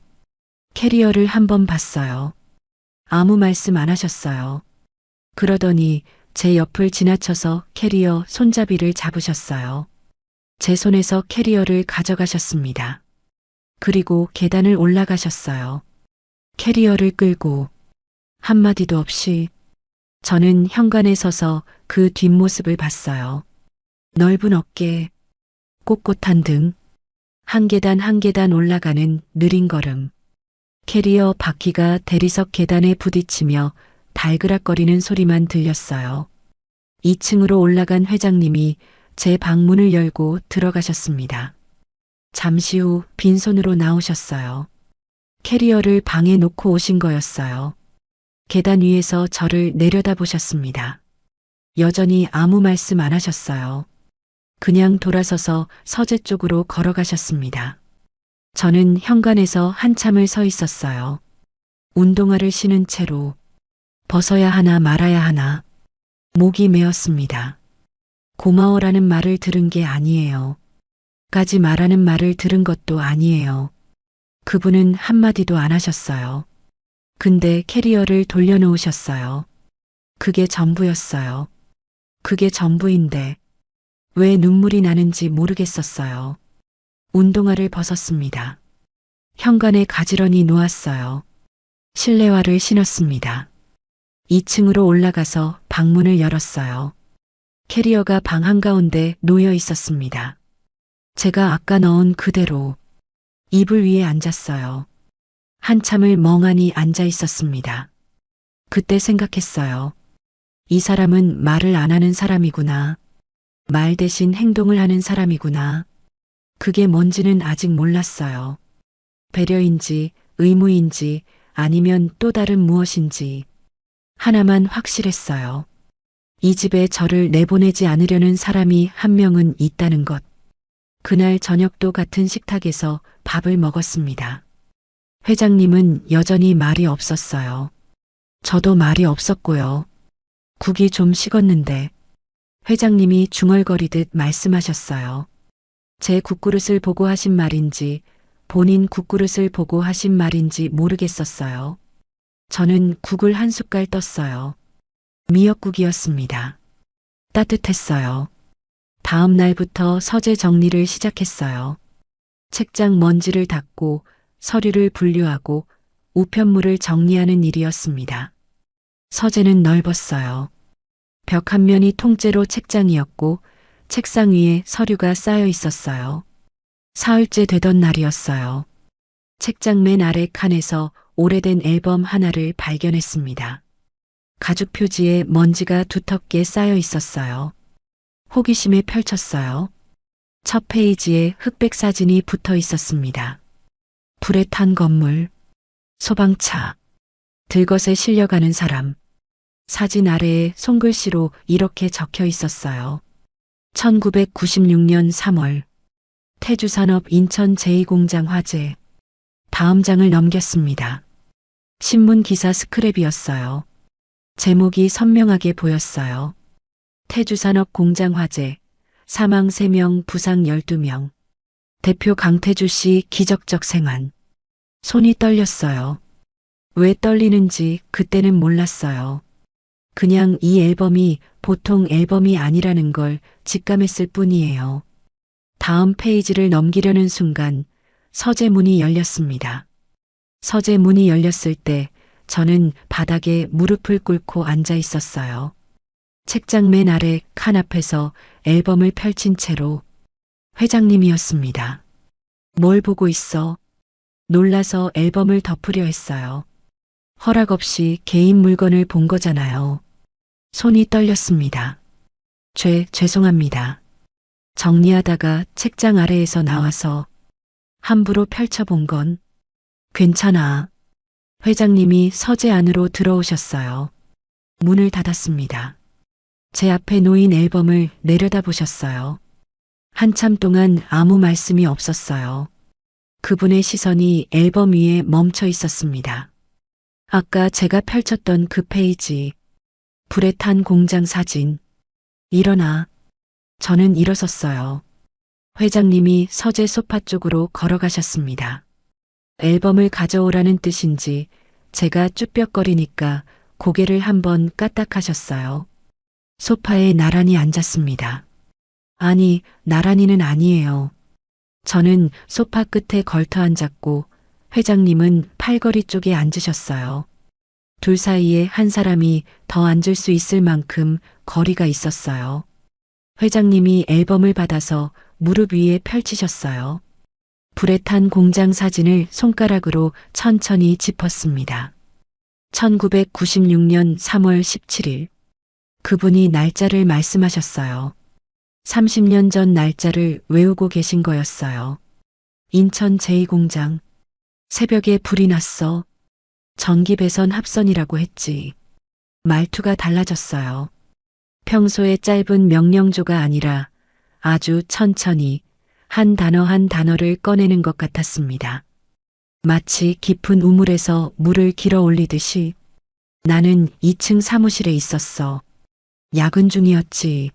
캐리어를 한 번 봤어요. 아무 말씀 안 하셨어요. 그러더니 제 옆을 지나쳐서 캐리어 손잡이를 잡으셨어요. 제 손에서 캐리어를 가져가셨습니다. 그리고 계단을 올라가셨어요. 캐리어를 끌고 한마디도 없이. 저는 현관에 서서 그 뒷모습을 봤어요. 넓은 어깨, 꼿꼿한 등, 한 계단 한 계단 올라가는 느린 걸음. 캐리어 바퀴가 대리석 계단에 부딪히며 달그락거리는 소리만 들렸어요. 2층으로 올라간 회장님이 제 방문을 열고 들어가셨습니다. 잠시 후 빈손으로 나오셨어요. 캐리어를 방에 놓고 오신 거였어요. 계단 위에서 저를 내려다보셨습니다. 여전히 아무 말씀 안 하셨어요. 그냥 돌아서서 서재 쪽으로 걸어가셨습니다. 저는 현관에서 한참을 서 있었어요. 운동화를 신은 채로. 벗어야 하나 말아야 하나. 목이 메었습니다. 고마워라는 말을 들은 게 아니에요. 까지 말하는 말을 들은 것도 아니에요. 그분은 한마디도 안 하셨어요. 근데 캐리어를 돌려놓으셨어요. 그게 전부였어요. 그게 전부인데 왜 눈물이 나는지 모르겠었어요. 운동화를 벗었습니다. 현관에 가지런히 놓았어요. 실내화를 신었습니다. 2층으로 올라가서 방문을 열었어요. 캐리어가 방 한가운데 놓여 있었습니다. 제가 아까 넣은 그대로 이불 위에 앉았어요. 한참을 멍하니 앉아 있었습니다. 그때 생각했어요. 이 사람은 말을 안 하는 사람이구나. 말 대신 행동을 하는 사람이구나. 그게 뭔지는 아직 몰랐어요. 배려인지 의무인지 아니면 또 다른 무엇인지. 하나만 확실했어요. 이 집에 저를 내보내지 않으려는 사람이 한 명은 있다는 것. 그날 저녁도 같은 식탁에서 밥을 먹었습니다. 회장님은 여전히 말이 없었어요. 저도 말이 없었고요. 국이 좀 식었는데 회장님이 중얼거리듯 말씀하셨어요. 제 국그릇을 보고 하신 말인지 본인 국그릇을 보고 하신 말인지 모르겠었어요. 저는 국을 한 숟갈 떴어요. 미역국이었습니다. 따뜻했어요. 다음 날부터 서재 정리를 시작했어요. 책장 먼지를 닦고 서류를 분류하고 우편물을 정리하는 일이었습니다. 서재는 넓었어요. 벽 한 면이 통째로 책장이었고 책상 위에 서류가 쌓여 있었어요. 사흘째 되던 날이었어요. 책장 맨 아래 칸에서 오래된 앨범 하나를 발견했습니다. 가죽 표지에 먼지가 두텁게 쌓여 있었어요. 호기심에 펼쳤어요. 첫 페이지에 흑백 사진이 붙어 있었습니다. 불에 탄 건물, 소방차, 들것에 실려가는 사람. 사진 아래에 손글씨로 이렇게 적혀 있었어요. 1996년 3월 태주산업 인천 제2공장 화재. 다음 장을 넘겼습니다. 신문 기사 스크랩이었어요. 제목이 선명하게 보였어요. 태주산업 공장 화재. 사망 3명, 부상 12명. 대표 강태주 씨 기적적 생還. 손이 떨렸어요. 왜 떨리는지 그때는 몰랐어요. 그냥 이 앨범이 보통 앨범이 아니라는 걸 직감했을 뿐이에요. 다음 페이지를 넘기려는 순간 서재 문이 열렸습니다. 서재 문이 열렸을 때 저는 바닥에 무릎을 꿇고 앉아 있었어요. 책장 맨 아래 칸 앞에서 앨범을 펼친 채로 회장님이었습니다. 뭘 보고 있어? 놀라서 앨범을 덮으려 했어요. 허락 없이 개인 물건을 본 거잖아요. 손이 떨렸습니다. 죄송합니다. 정리하다가 책장 아래에서 나와서 함부로 펼쳐본 건 괜찮아. 회장님이 서재 안으로 들어오셨어요. 문을 닫았습니다. 제 앞에 놓인 앨범을 내려다보셨어요. 한참 동안 아무 말씀이 없었어요. 그분의 시선이 앨범 위에 멈춰 있었습니다. 아까 제가 펼쳤던 그 페이지, 불에 탄 공장 사진. 일어나. 저는 일어섰어요. 회장님이 서재 소파 쪽으로 걸어가셨습니다. 앨범을 가져오라는 뜻인지 제가 쭈뼛거리니까 고개를 한번 까딱하셨어요. 소파에 나란히 앉았습니다. 아니, 나란히는 아니에요. 저는 소파 끝에 걸터 앉았고 회장님은 팔걸이 쪽에 앉으셨어요. 둘 사이에 한 사람이 더 앉을 수 있을 만큼 거리가 있었어요. 회장님이 앨범을 받아서 무릎 위에 펼치셨어요. 불에 탄 공장 사진을 손가락으로 천천히 짚었습니다. 1996년 3월 17일. 그분이 날짜를 말씀하셨어요. 30년 전 날짜를 외우고 계신 거였어요. 인천 제2공장. 새벽에 불이 났어. 전기 배선 합선이라고 했지. 말투가 달라졌어요. 평소의 짧은 명령조가 아니라 아주 천천히 한 단어 한 단어를 꺼내는 것 같았습니다. 마치 깊은 우물에서 물을 길어 올리듯이. 나는 2층 사무실에 있었어. 야근 중이었지.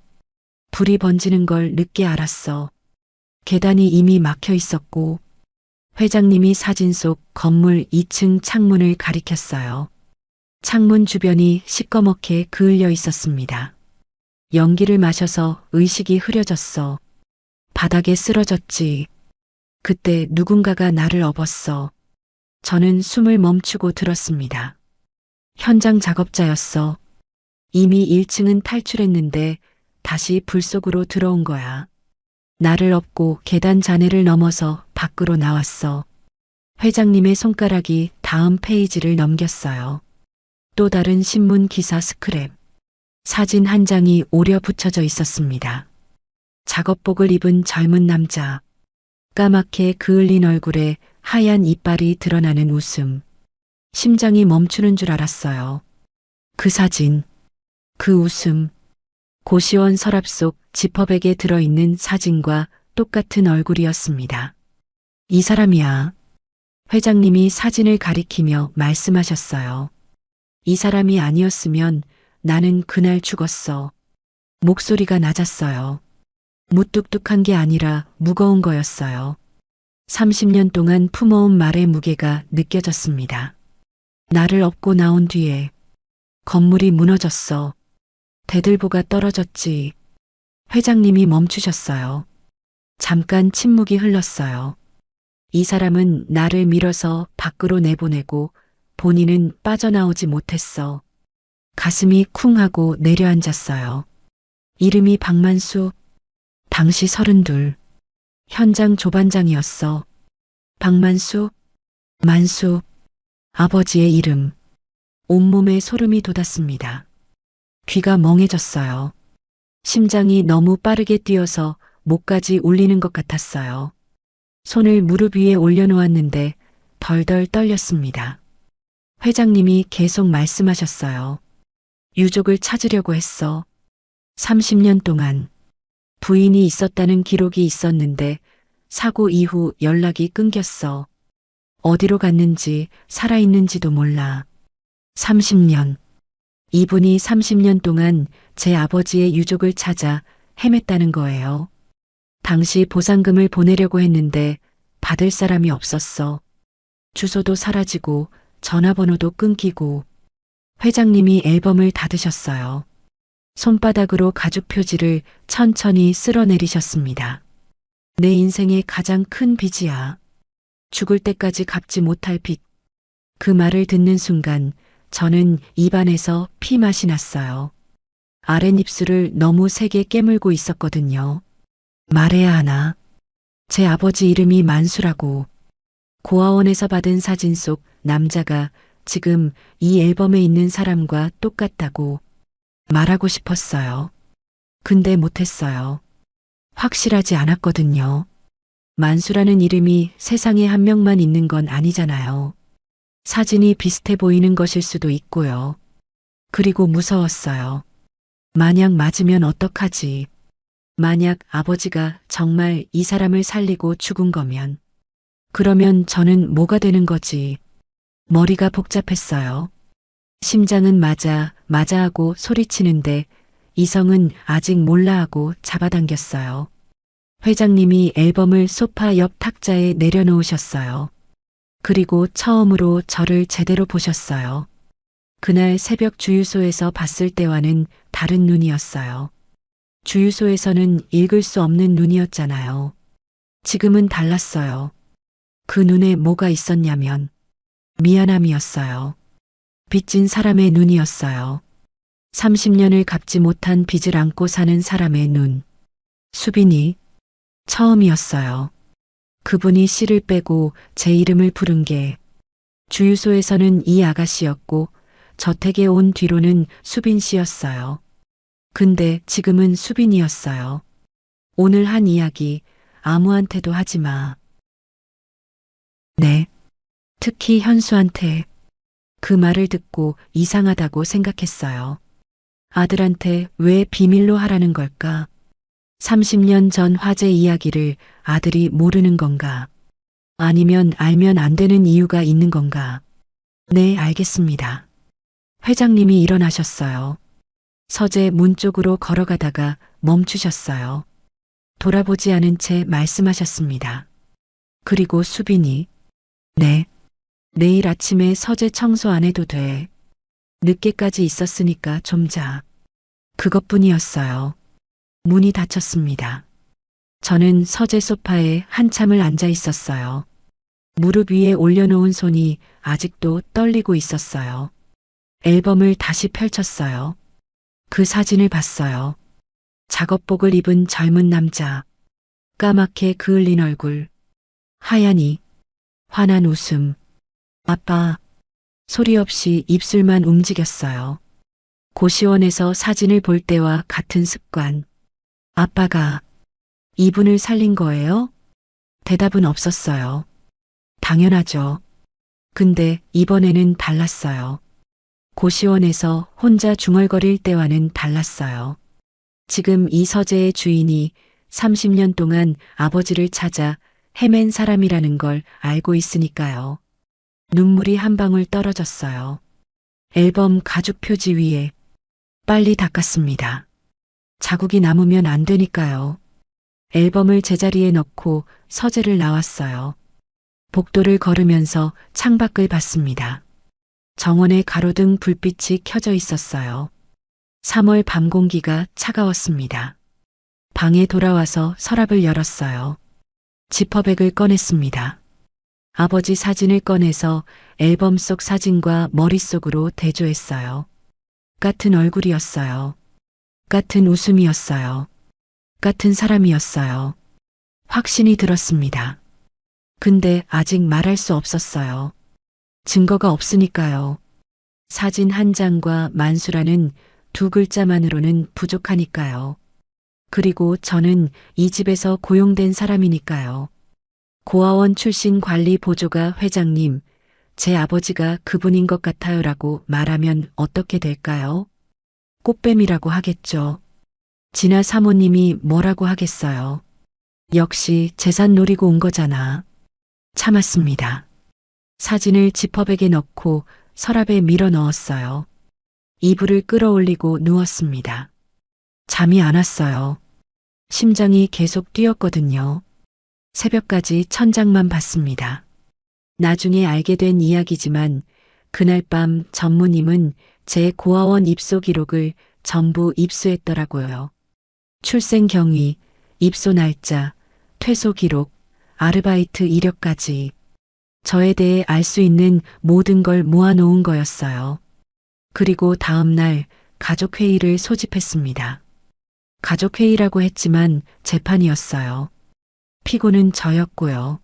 불이 번지는 걸 늦게 알았어. 계단이 이미 막혀 있었고 회장님이 사진 속 건물 2층 창문을 가리켰어요. 창문 주변이 시꺼멓게 그을려 있었습니다. 연기를 마셔서 의식이 흐려졌어. 바닥에 쓰러졌지. 그때 누군가가 나를 업었어. 저는 숨을 멈추고 들었습니다. 현장 작업자였어. 이미 1층은 탈출했는데 다시 불 속으로 들어온 거야. 나를 업고 계단 잔해를 넘어서 밖으로 나왔어. 회장님의 손가락이 다음 페이지를 넘겼어요. 또 다른 신문 기사 스크랩. 사진 한 장이 오려 붙여져 있었습니다. 작업복을 입은 젊은 남자. 까맣게 그을린 얼굴에 하얀 이빨이 드러나는 웃음. 심장이 멈추는 줄 알았어요. 그 사진, 그 웃음, 고시원 서랍 속 지퍼백에 들어있는 사진과 똑같은 얼굴이었습니다. 이 사람이야. 회장님이 사진을 가리키며 말씀하셨어요. 이 사람이 아니었으면 나는 그날 죽었어. 목소리가 낮았어요. 무뚝뚝한 게 아니라 무거운 거였어요. 30년 동안 품어온 말의 무게가 느껴졌습니다. 나를 업고 나온 뒤에 건물이 무너졌어. 대들보가 떨어졌지. 회장님이 멈추셨어요. 잠깐 침묵이 흘렀어요. 이 사람은 나를 밀어서 밖으로 내보내고 본인은 빠져나오지 못했어. 가슴이 쿵 하고 내려앉았어요. 이름이 박만수. 당시 32. 현장 조반장이었어. 박만수, 만수, 아버지의 이름. 온몸에 소름이 돋았습니다. 귀가 멍해졌어요. 심장이 너무 빠르게 뛰어서 목까지 울리는 것 같았어요. 손을 무릎 위에 올려놓았는데 덜덜 떨렸습니다. 회장님이 계속 말씀하셨어요. 유족을 찾으려고 했어. 30년 동안 부인이 있었다는 기록이 있었는데 사고 이후 연락이 끊겼어. 어디로 갔는지 살아있는지도 몰라. 30년. 이분이 30년 동안 제 아버지의 유족을 찾아 헤맸다는 거예요. 당시 보상금을 보내려고 했는데 받을 사람이 없었어. 주소도 사라지고 전화번호도 끊기고. 회장님이 앨범을 닫으셨어요. 손바닥으로 가죽 표지를 천천히 쓸어내리셨습니다. 내 인생의 가장 큰 빚이야. 죽을 때까지 갚지 못할 빚. 그 말을 듣는 순간 저는 입안에서 피맛이 났어요. 아랫입술을 너무 세게 깨물고 있었거든요. 말해야 하나. 제 아버지 이름이 만수라고. 고아원에서 받은 사진 속 남자가 지금 이 앨범에 있는 사람과 똑같다고 말하고 싶었어요. 근데 못했어요. 확실하지 않았거든요. 만수라는 이름이 세상에 한 명만 있는 건 아니잖아요. 사진이 비슷해 보이는 것일 수도 있고요. 그리고 무서웠어요. 만약 맞으면 어떡하지? 만약 아버지가 정말 이 사람을 살리고 죽은 거면, 그러면 저는 뭐가 되는 거지? 머리가 복잡했어요. 심장은 맞아 하고 소리치는데 이성은 아직 몰라 하고 잡아당겼어요. 회장님이 앨범을 소파 옆 탁자에 내려놓으셨어요. 그리고 처음으로 저를 제대로 보셨어요. 그날 새벽 주유소에서 봤을 때와는 다른 눈이었어요. 주유소에서는 읽을 수 없는 눈이었잖아요. 지금은 달랐어요. 그 눈에 뭐가 있었냐면 미안함이었어요. 빚진 사람의 눈이었어요. 30년을 갚지 못한 빚을 안고 사는 사람의 눈. 수빈이 처음이었어요. 그분이 씨를 빼고 제 이름을 부른 게 주유소에서는 이 아가씨였고 저택에 온 뒤로는 수빈 씨였어요. 근데 지금은 수빈이었어요. 오늘 한 이야기 아무한테도 하지 마. 네. 특히 현수한테. 그 말을 듣고 이상하다고 생각했어요. 아들한테 왜 비밀로 하라는 걸까? 30년 전 화재 이야기를 아들이 모르는 건가? 아니면 알면 안 되는 이유가 있는 건가? 네, 알겠습니다. 회장님이 일어나셨어요. 서재 문 쪽으로 걸어가다가 멈추셨어요. 돌아보지 않은 채 말씀하셨습니다. 그리고 수빈이, 네, 내일 아침에 서재 청소 안 해도 돼. 늦게까지 있었으니까 좀 자. 그것뿐이었어요. 문이 닫혔습니다. 저는 서재 소파에 한참을 앉아 있었어요. 무릎 위에 올려놓은 손이 아직도 떨리고 있었어요. 앨범을 다시 펼쳤어요. 그 사진을 봤어요. 작업복을 입은 젊은 남자. 까맣게 그을린 얼굴. 하얀이. 환한 웃음. 아빠. 소리 없이 입술만 움직였어요. 고시원에서 사진을 볼 때와 같은 습관. 아빠가 이분을 살린 거예요? 대답은 없었어요. 당연하죠. 근데 이번에는 달랐어요. 고시원에서 혼자 중얼거릴 때와는 달랐어요. 지금 이 서재의 주인이 30년 동안 아버지를 찾아 헤맨 사람이라는 걸 알고 있으니까요. 눈물이 한 방울 떨어졌어요. 앨범 가죽 표지 위에 빨리 닦았습니다. 자국이 남으면 안 되니까요. 앨범을 제자리에 넣고 서재를 나왔어요. 복도를 걸으면서 창밖을 봤습니다. 정원의 가로등 불빛이 켜져 있었어요. 3월 밤 공기가 차가웠습니다. 방에 돌아와서 서랍을 열었어요. 지퍼백을 꺼냈습니다. 아버지 사진을 꺼내서 앨범 속 사진과 머릿속으로 대조했어요. 같은 얼굴이었어요. 같은 웃음이었어요. 같은 사람이었어요. 확신이 들었습니다. 근데 아직 말할 수 없었어요. 증거가 없으니까요. 사진 한 장과 만수라는 두 글자만으로는 부족하니까요. 그리고 저는 이 집에서 고용된 사람이니까요. 고아원 출신 관리 보조가 회장님, 제 아버지가 그분인 것 같아요라고 말하면 어떻게 될까요? 꽃뱀이라고 하겠죠. 진아 사모님이 뭐라고 하겠어요. 역시 재산 노리고 온 거잖아. 참았습니다. 사진을 지퍼백에 넣고 서랍에 밀어 넣었어요. 이불을 끌어올리고 누웠습니다. 잠이 안 왔어요. 심장이 계속 뛰었거든요. 새벽까지 천장만 봤습니다. 나중에 알게 된 이야기지만 그날 밤 전무님은 제 고아원 입소 기록을 전부 입수했더라고요. 출생 경위, 입소 날짜, 퇴소 기록, 아르바이트 이력까지 저에 대해 알 수 있는 모든 걸 모아놓은 거였어요. 그리고 다음 날 가족회의를 소집했습니다. 가족회의라고 했지만 재판이었어요. 피고는 저였고요.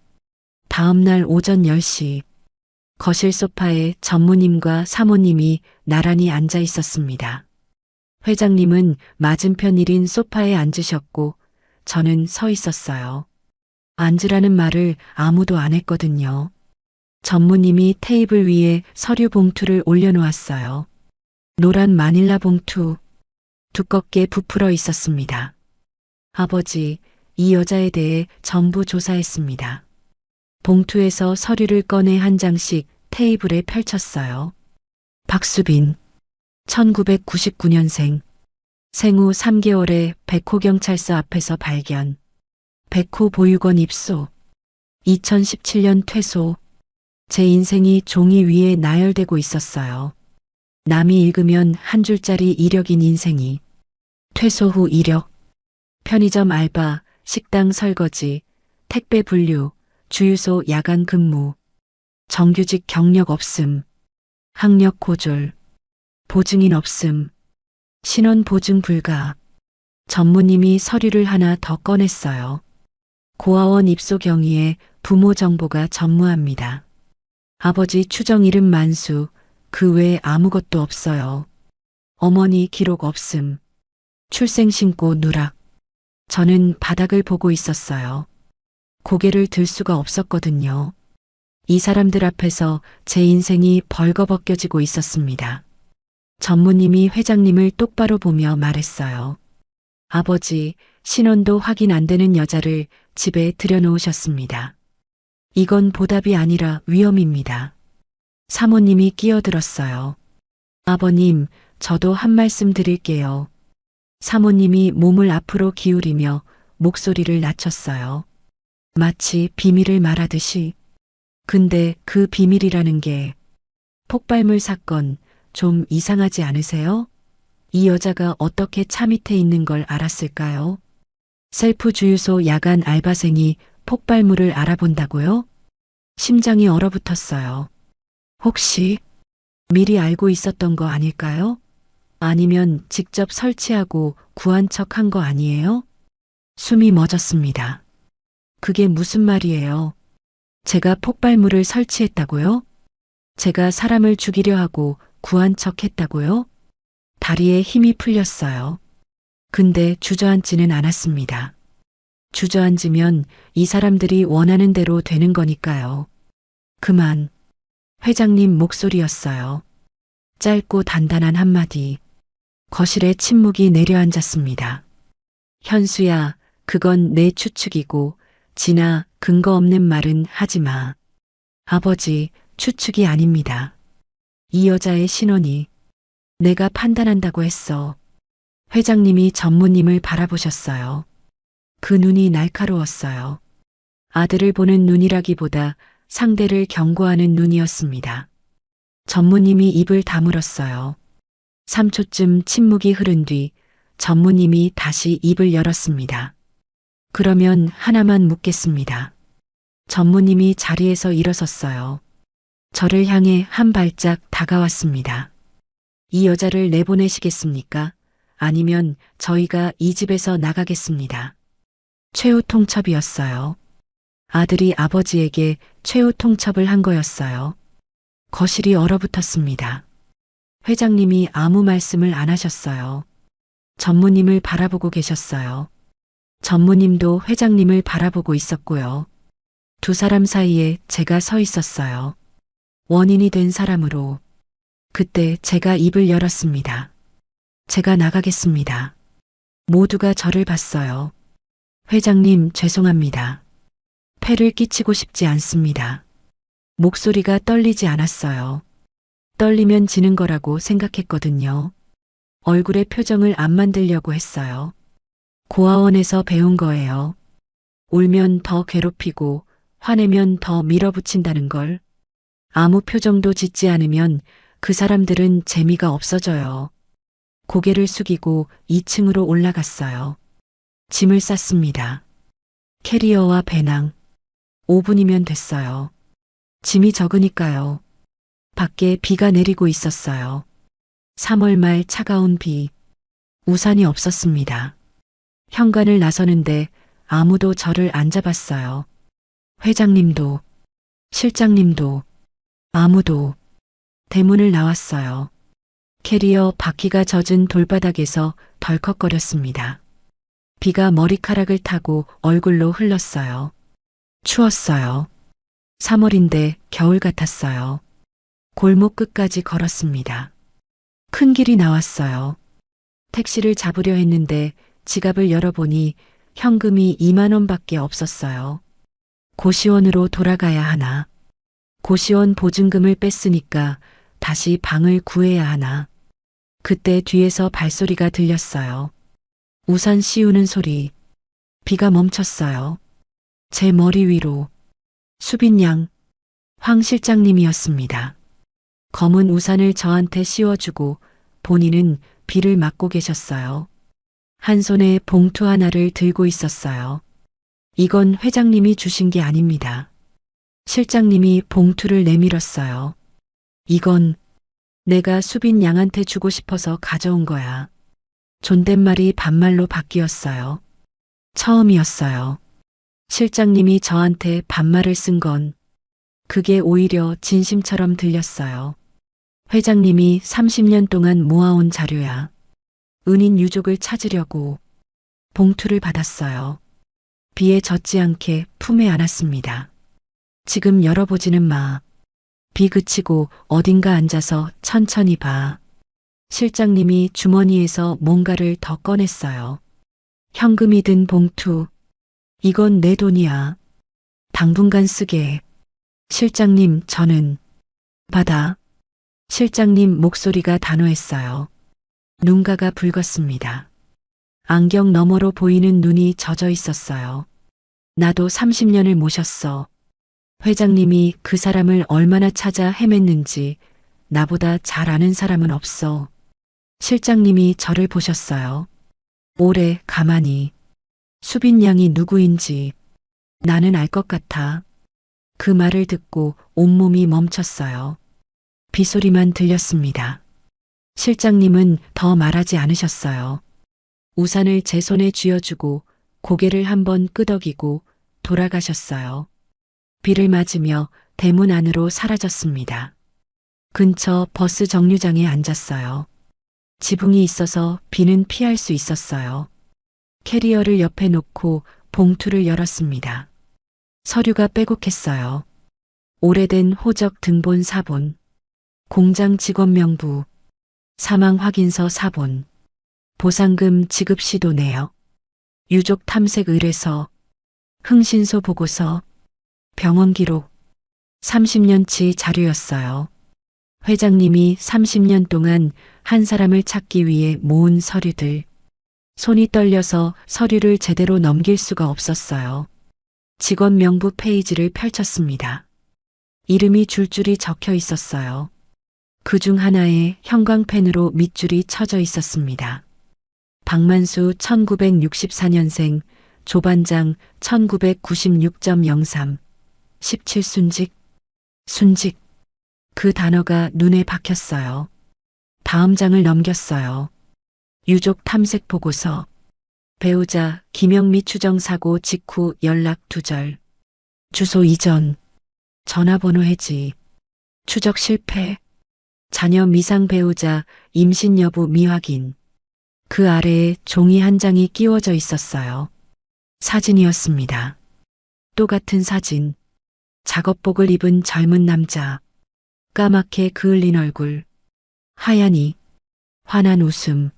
다음 날 오전 10시 거실 소파에 전무님과 사모님이 나란히 앉아 있었습니다. 회장님은 맞은편 1인 소파에 앉으셨고 저는 서 있었어요. 앉으라는 말을 아무도 안 했거든요. 전무님이 테이블 위에 서류 봉투를 올려놓았어요. 노란 마닐라 봉투, 두껍게 부풀어 있었습니다. 아버지, 이 여자에 대해 전부 조사했습니다. 봉투에서 서류를 꺼내 한 장씩 테이블에 펼쳤어요. 박수빈, 1999년생, 생후 3개월에 백호경찰서 앞에서 발견, 백호 보육원 입소, 2017년 퇴소. 제 인생이 종이 위에 나열되고 있었어요. 남이 읽으면 한 줄짜리 이력인 인생이. 퇴소 후 이력, 편의점 알바, 식당 설거지, 택배 분류, 주유소 야간 근무, 정규직 경력 없음, 학력 고졸, 보증인 없음, 신원 보증 불가. 전무님이 서류를 하나 더 꺼냈어요. 고아원 입소 경위에 부모 정보가 전무합니다. 아버지 추정 이름 만수, 그 외에 아무것도 없어요. 어머니 기록 없음. 출생신고 누락. 저는 바닥을 보고 있었어요. 고개를 들 수가 없었거든요. 이 사람들 앞에서 제 인생이 벌거벗겨지고 있었습니다. 전무님이 회장님을 똑바로 보며 말했어요. 아버지, 신원도 확인 안 되는 여자를 집에 들여놓으셨습니다. 이건 보답이 아니라 위험입니다. 사모님이 끼어들었어요. 아버님, 저도 한 말씀 드릴게요. 사모님이 몸을 앞으로 기울이며 목소리를 낮췄어요. 마치 비밀을 말하듯이. 근데 그 비밀이라는 게 폭발물 사건 좀 이상하지 않으세요? 이 여자가 어떻게 차 밑에 있는 걸 알았을까요? 셀프 주유소 야간 알바생이 폭발물을 알아본다고요? 심장이 얼어붙었어요. 혹시 미리 알고 있었던 거 아닐까요? 아니면 직접 설치하고 구한 척 한 거 아니에요? 숨이 멎었습니다. 그게 무슨 말이에요? 제가 폭발물을 설치했다고요? 제가 사람을 죽이려 하고 구한 척 했다고요? 다리에 힘이 풀렸어요. 근데 주저앉지는 않았습니다. 주저앉으면 이 사람들이 원하는 대로 되는 거니까요. 그만. 회장님 목소리였어요. 짧고 단단한 한마디. 거실에 침묵이 내려앉았습니다. 현수야, 그건 내 추측이고, 진아, 근거 없는 말은 하지 마. 아버지, 추측이 아닙니다. 이 여자의 신원이 내가 판단한다고 했어. 회장님이 전무님을 바라보셨어요. 그 눈이 날카로웠어요. 아들을 보는 눈이라기보다 상대를 경고하는 눈이었습니다. 전무님이 입을 다물었어요. 3초쯤 침묵이 흐른 뒤 전무님이 다시 입을 열었습니다. 그러면 하나만 묻겠습니다. 전무님이 자리에서 일어섰어요. 저를 향해 한 발짝 다가왔습니다. 이 여자를 내보내시겠습니까? 아니면 저희가 이 집에서 나가겠습니다. 최후 통첩이었어요. 아들이 아버지에게 최후 통첩을 한 거였어요. 거실이 얼어붙었습니다. 회장님이 아무 말씀을 안 하셨어요. 전무님을 바라보고 계셨어요. 전무님도 회장님을 바라보고 있었고요. 두 사람 사이에 제가 서 있었어요. 원인이 된 사람으로. 그때 제가 입을 열었습니다. 제가 나가겠습니다. 모두가 저를 봤어요. 회장님, 죄송합니다. 폐를 끼치고 싶지 않습니다. 목소리가 떨리지 않았어요. 떨리면 지는 거라고 생각했거든요. 얼굴의 표정을 안 만들려고 했어요. 고아원에서 배운 거예요. 울면 더 괴롭히고 화내면 더 밀어붙인다는 걸. 아무 표정도 짓지 않으면 그 사람들은 재미가 없어져요. 고개를 숙이고 2층으로 올라갔어요. 짐을 쌌습니다. 캐리어와 배낭. 5분이면 됐어요. 짐이 적으니까요. 밖에 비가 내리고 있었어요. 3월 말 차가운 비. 우산이 없었습니다. 현관을 나서는데 아무도 저를 안 잡았어요. 회장님도, 실장님도, 아무도. 대문을 나왔어요. 캐리어 바퀴가 젖은 돌바닥에서 덜컥거렸습니다. 비가 머리카락을 타고 얼굴로 흘렀어요. 추웠어요. 3월인데 겨울 같았어요. 골목 끝까지 걸었습니다. 큰 길이 나왔어요. 택시를 잡으려 했는데 지갑을 열어보니 현금이 2만 원밖에 없었어요. 고시원으로 돌아가야 하나. 고시원 보증금을 뺐으니까 다시 방을 구해야 하나. 그때 뒤에서 발소리가 들렸어요. 우산 씌우는 소리. 비가 멈췄어요. 제 머리 위로. 수빈 양, 황 실장님이었습니다. 검은 우산을 저한테 씌워주고 본인은 비를 맞고 계셨어요. 한 손에 봉투 하나를 들고 있었어요. 이건 회장님이 주신 게 아닙니다. 실장님이 봉투를 내밀었어요. 이건 내가 수빈 양한테 주고 싶어서 가져온 거야. 존댓말이 반말로 바뀌었어요. 처음이었어요. 실장님이 저한테 반말을 쓴 건 그게 오히려 진심처럼 들렸어요. 회장님이 30년 동안 모아온 자료야. 은인 유족을 찾으려고 봉투를 받았어요. 비에 젖지 않게 품에 안았습니다. 지금 열어보지는 마. 비 그치고 어딘가 앉아서 천천히 봐. 실장님이 주머니에서 뭔가를 더 꺼냈어요. 현금이 든 봉투. 이건 내 돈이야. 당분간 쓰게. 실장님, 저는 받아. 실장님 목소리가 단호했어요. 눈가가 붉었습니다. 안경 너머로 보이는 눈이 젖어 있었어요. 나도 30년을 모셨어. 회장님이 그 사람을 얼마나 찾아 헤맸는지 나보다 잘 아는 사람은 없어. 실장님이 저를 보셨어요. 오래 가만히. 수빈 양이 누구인지 나는 알 것 같아. 그 말을 듣고 온몸이 멈췄어요. 비소리만 들렸습니다. 실장님은 더 말하지 않으셨어요. 우산을 제 손에 쥐어주고 고개를 한번 끄덕이고 돌아가셨어요. 비를 맞으며 대문 안으로 사라졌습니다. 근처 버스 정류장에 앉았어요. 지붕이 있어서 비는 피할 수 있었어요. 캐리어를 옆에 놓고 봉투를 열었습니다. 서류가 빼곡했어요. 오래된 호적 등본 4본, 공장 직원 명부, 사망 확인서 4본, 보상금 지급 시도 내역. 유족 탐색 의뢰서, 흥신소 보고서, 병원 기록, 30년치 자료였어요. 회장님이 30년 동안 한 사람을 찾기 위해 모은 서류들. 손이 떨려서 서류를 제대로 넘길 수가 없었어요. 직원 명부 페이지를 펼쳤습니다. 이름이 줄줄이 적혀 있었어요. 그 중 하나에 형광펜으로 밑줄이 쳐져 있었습니다. 박만수 1964년생, 조반장 1996.03, 17순직, 순직. 그 단어가 눈에 박혔어요. 다음 장을 넘겼어요. 유족 탐색 보고서. 배우자 김영미 추정 사고 직후 연락 두절. 주소 이전. 전화번호 해지. 추적 실패. 자녀 미상 배우자 임신 여부 미확인. 그 아래에 종이 한 장이 끼워져 있었어요. 사진이었습니다. 또 같은 사진. 작업복을 입은 젊은 남자. 까맣게 그을린 얼굴. 하얀이. 환한 웃음.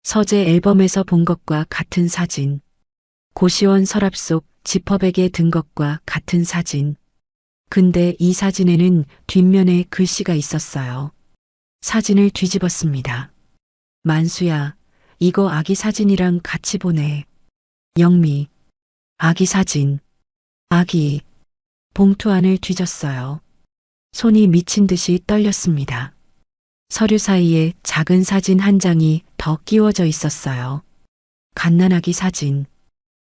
서재 앨범에서 본 것과 같은 사진. 고시원 서랍 속 지퍼백에 든 것과 같은 사진. 근데 이 사진에는 뒷면에 글씨가 있었어요. 사진을 뒤집었습니다. 만수야, 이거 아기 사진이랑 같이 보내. 영미. 아기 사진. 아기. 봉투 안을 뒤졌어요. 손이 미친 듯이 떨렸습니다. 서류 사이에 작은 사진 한 장이 더 끼워져 있었어요. 갓난아기 사진.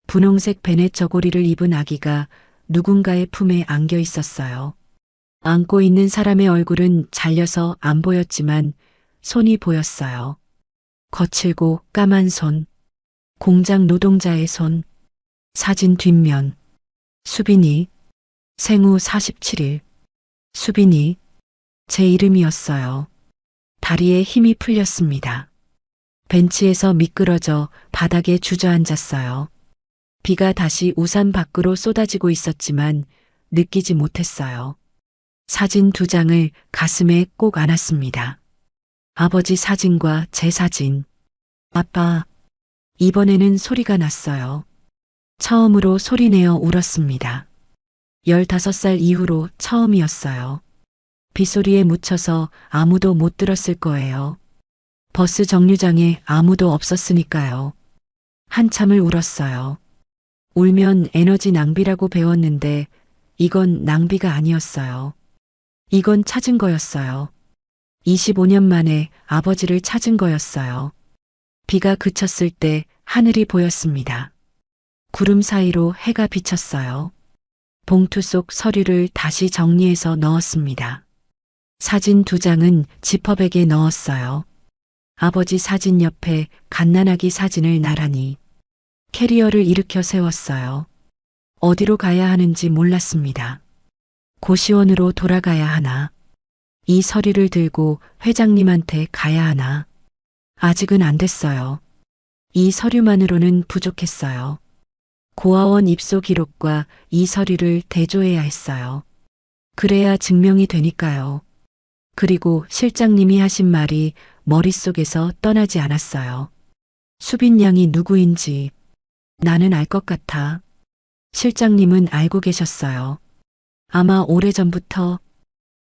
분홍색 베넷 저고리를 입은 아기가 누군가의 품에 안겨 있었어요. 안고 있는 사람의 얼굴은 잘려서 안 보였지만 손이 보였어요. 거칠고 까만 손. 공장 노동자의 손. 사진 뒷면. 수빈이. 생후 47일. 수빈이. 제 이름이었어요. 다리에 힘이 풀렸습니다. 벤치에서 미끄러져 바닥에 주저앉았어요. 비가 다시 우산 밖으로 쏟아지고 있었지만 느끼지 못했어요. 사진 두 장을 가슴에 꼭 안았습니다. 아버지 사진과 제 사진. 아빠. 이번에는 소리가 났어요. 처음으로 소리내어 울었습니다. 15살 이후로 처음이었어요. 빗소리에 묻혀서 아무도 못 들었을 거예요. 버스 정류장에 아무도 없었으니까요. 한참을 울었어요. 울면 에너지 낭비라고 배웠는데 이건 낭비가 아니었어요. 이건 찾은 거였어요. 25년 만에 아버지를 찾은 거였어요. 비가 그쳤을 때 하늘이 보였습니다. 구름 사이로 해가 비쳤어요. 봉투 속 서류를 다시 정리해서 넣었습니다. 사진 두 장은 지퍼백에 넣었어요. 아버지 사진 옆에 갓난아기 사진을 나란히. 캐리어를 일으켜 세웠어요. 어디로 가야 하는지 몰랐습니다. 고시원으로 돌아가야 하나. 이 서류를 들고 회장님한테 가야 하나. 아직은 안 됐어요. 이 서류만으로는 부족했어요. 고아원 입소 기록과 이 서류를 대조해야 했어요. 그래야 증명이 되니까요. 그리고 실장님이 하신 말이 머릿속에서 떠나지 않았어요. 수빈 양이 누구인지 나는 알 것 같아. 실장님은 알고 계셨어요. 아마 오래전부터.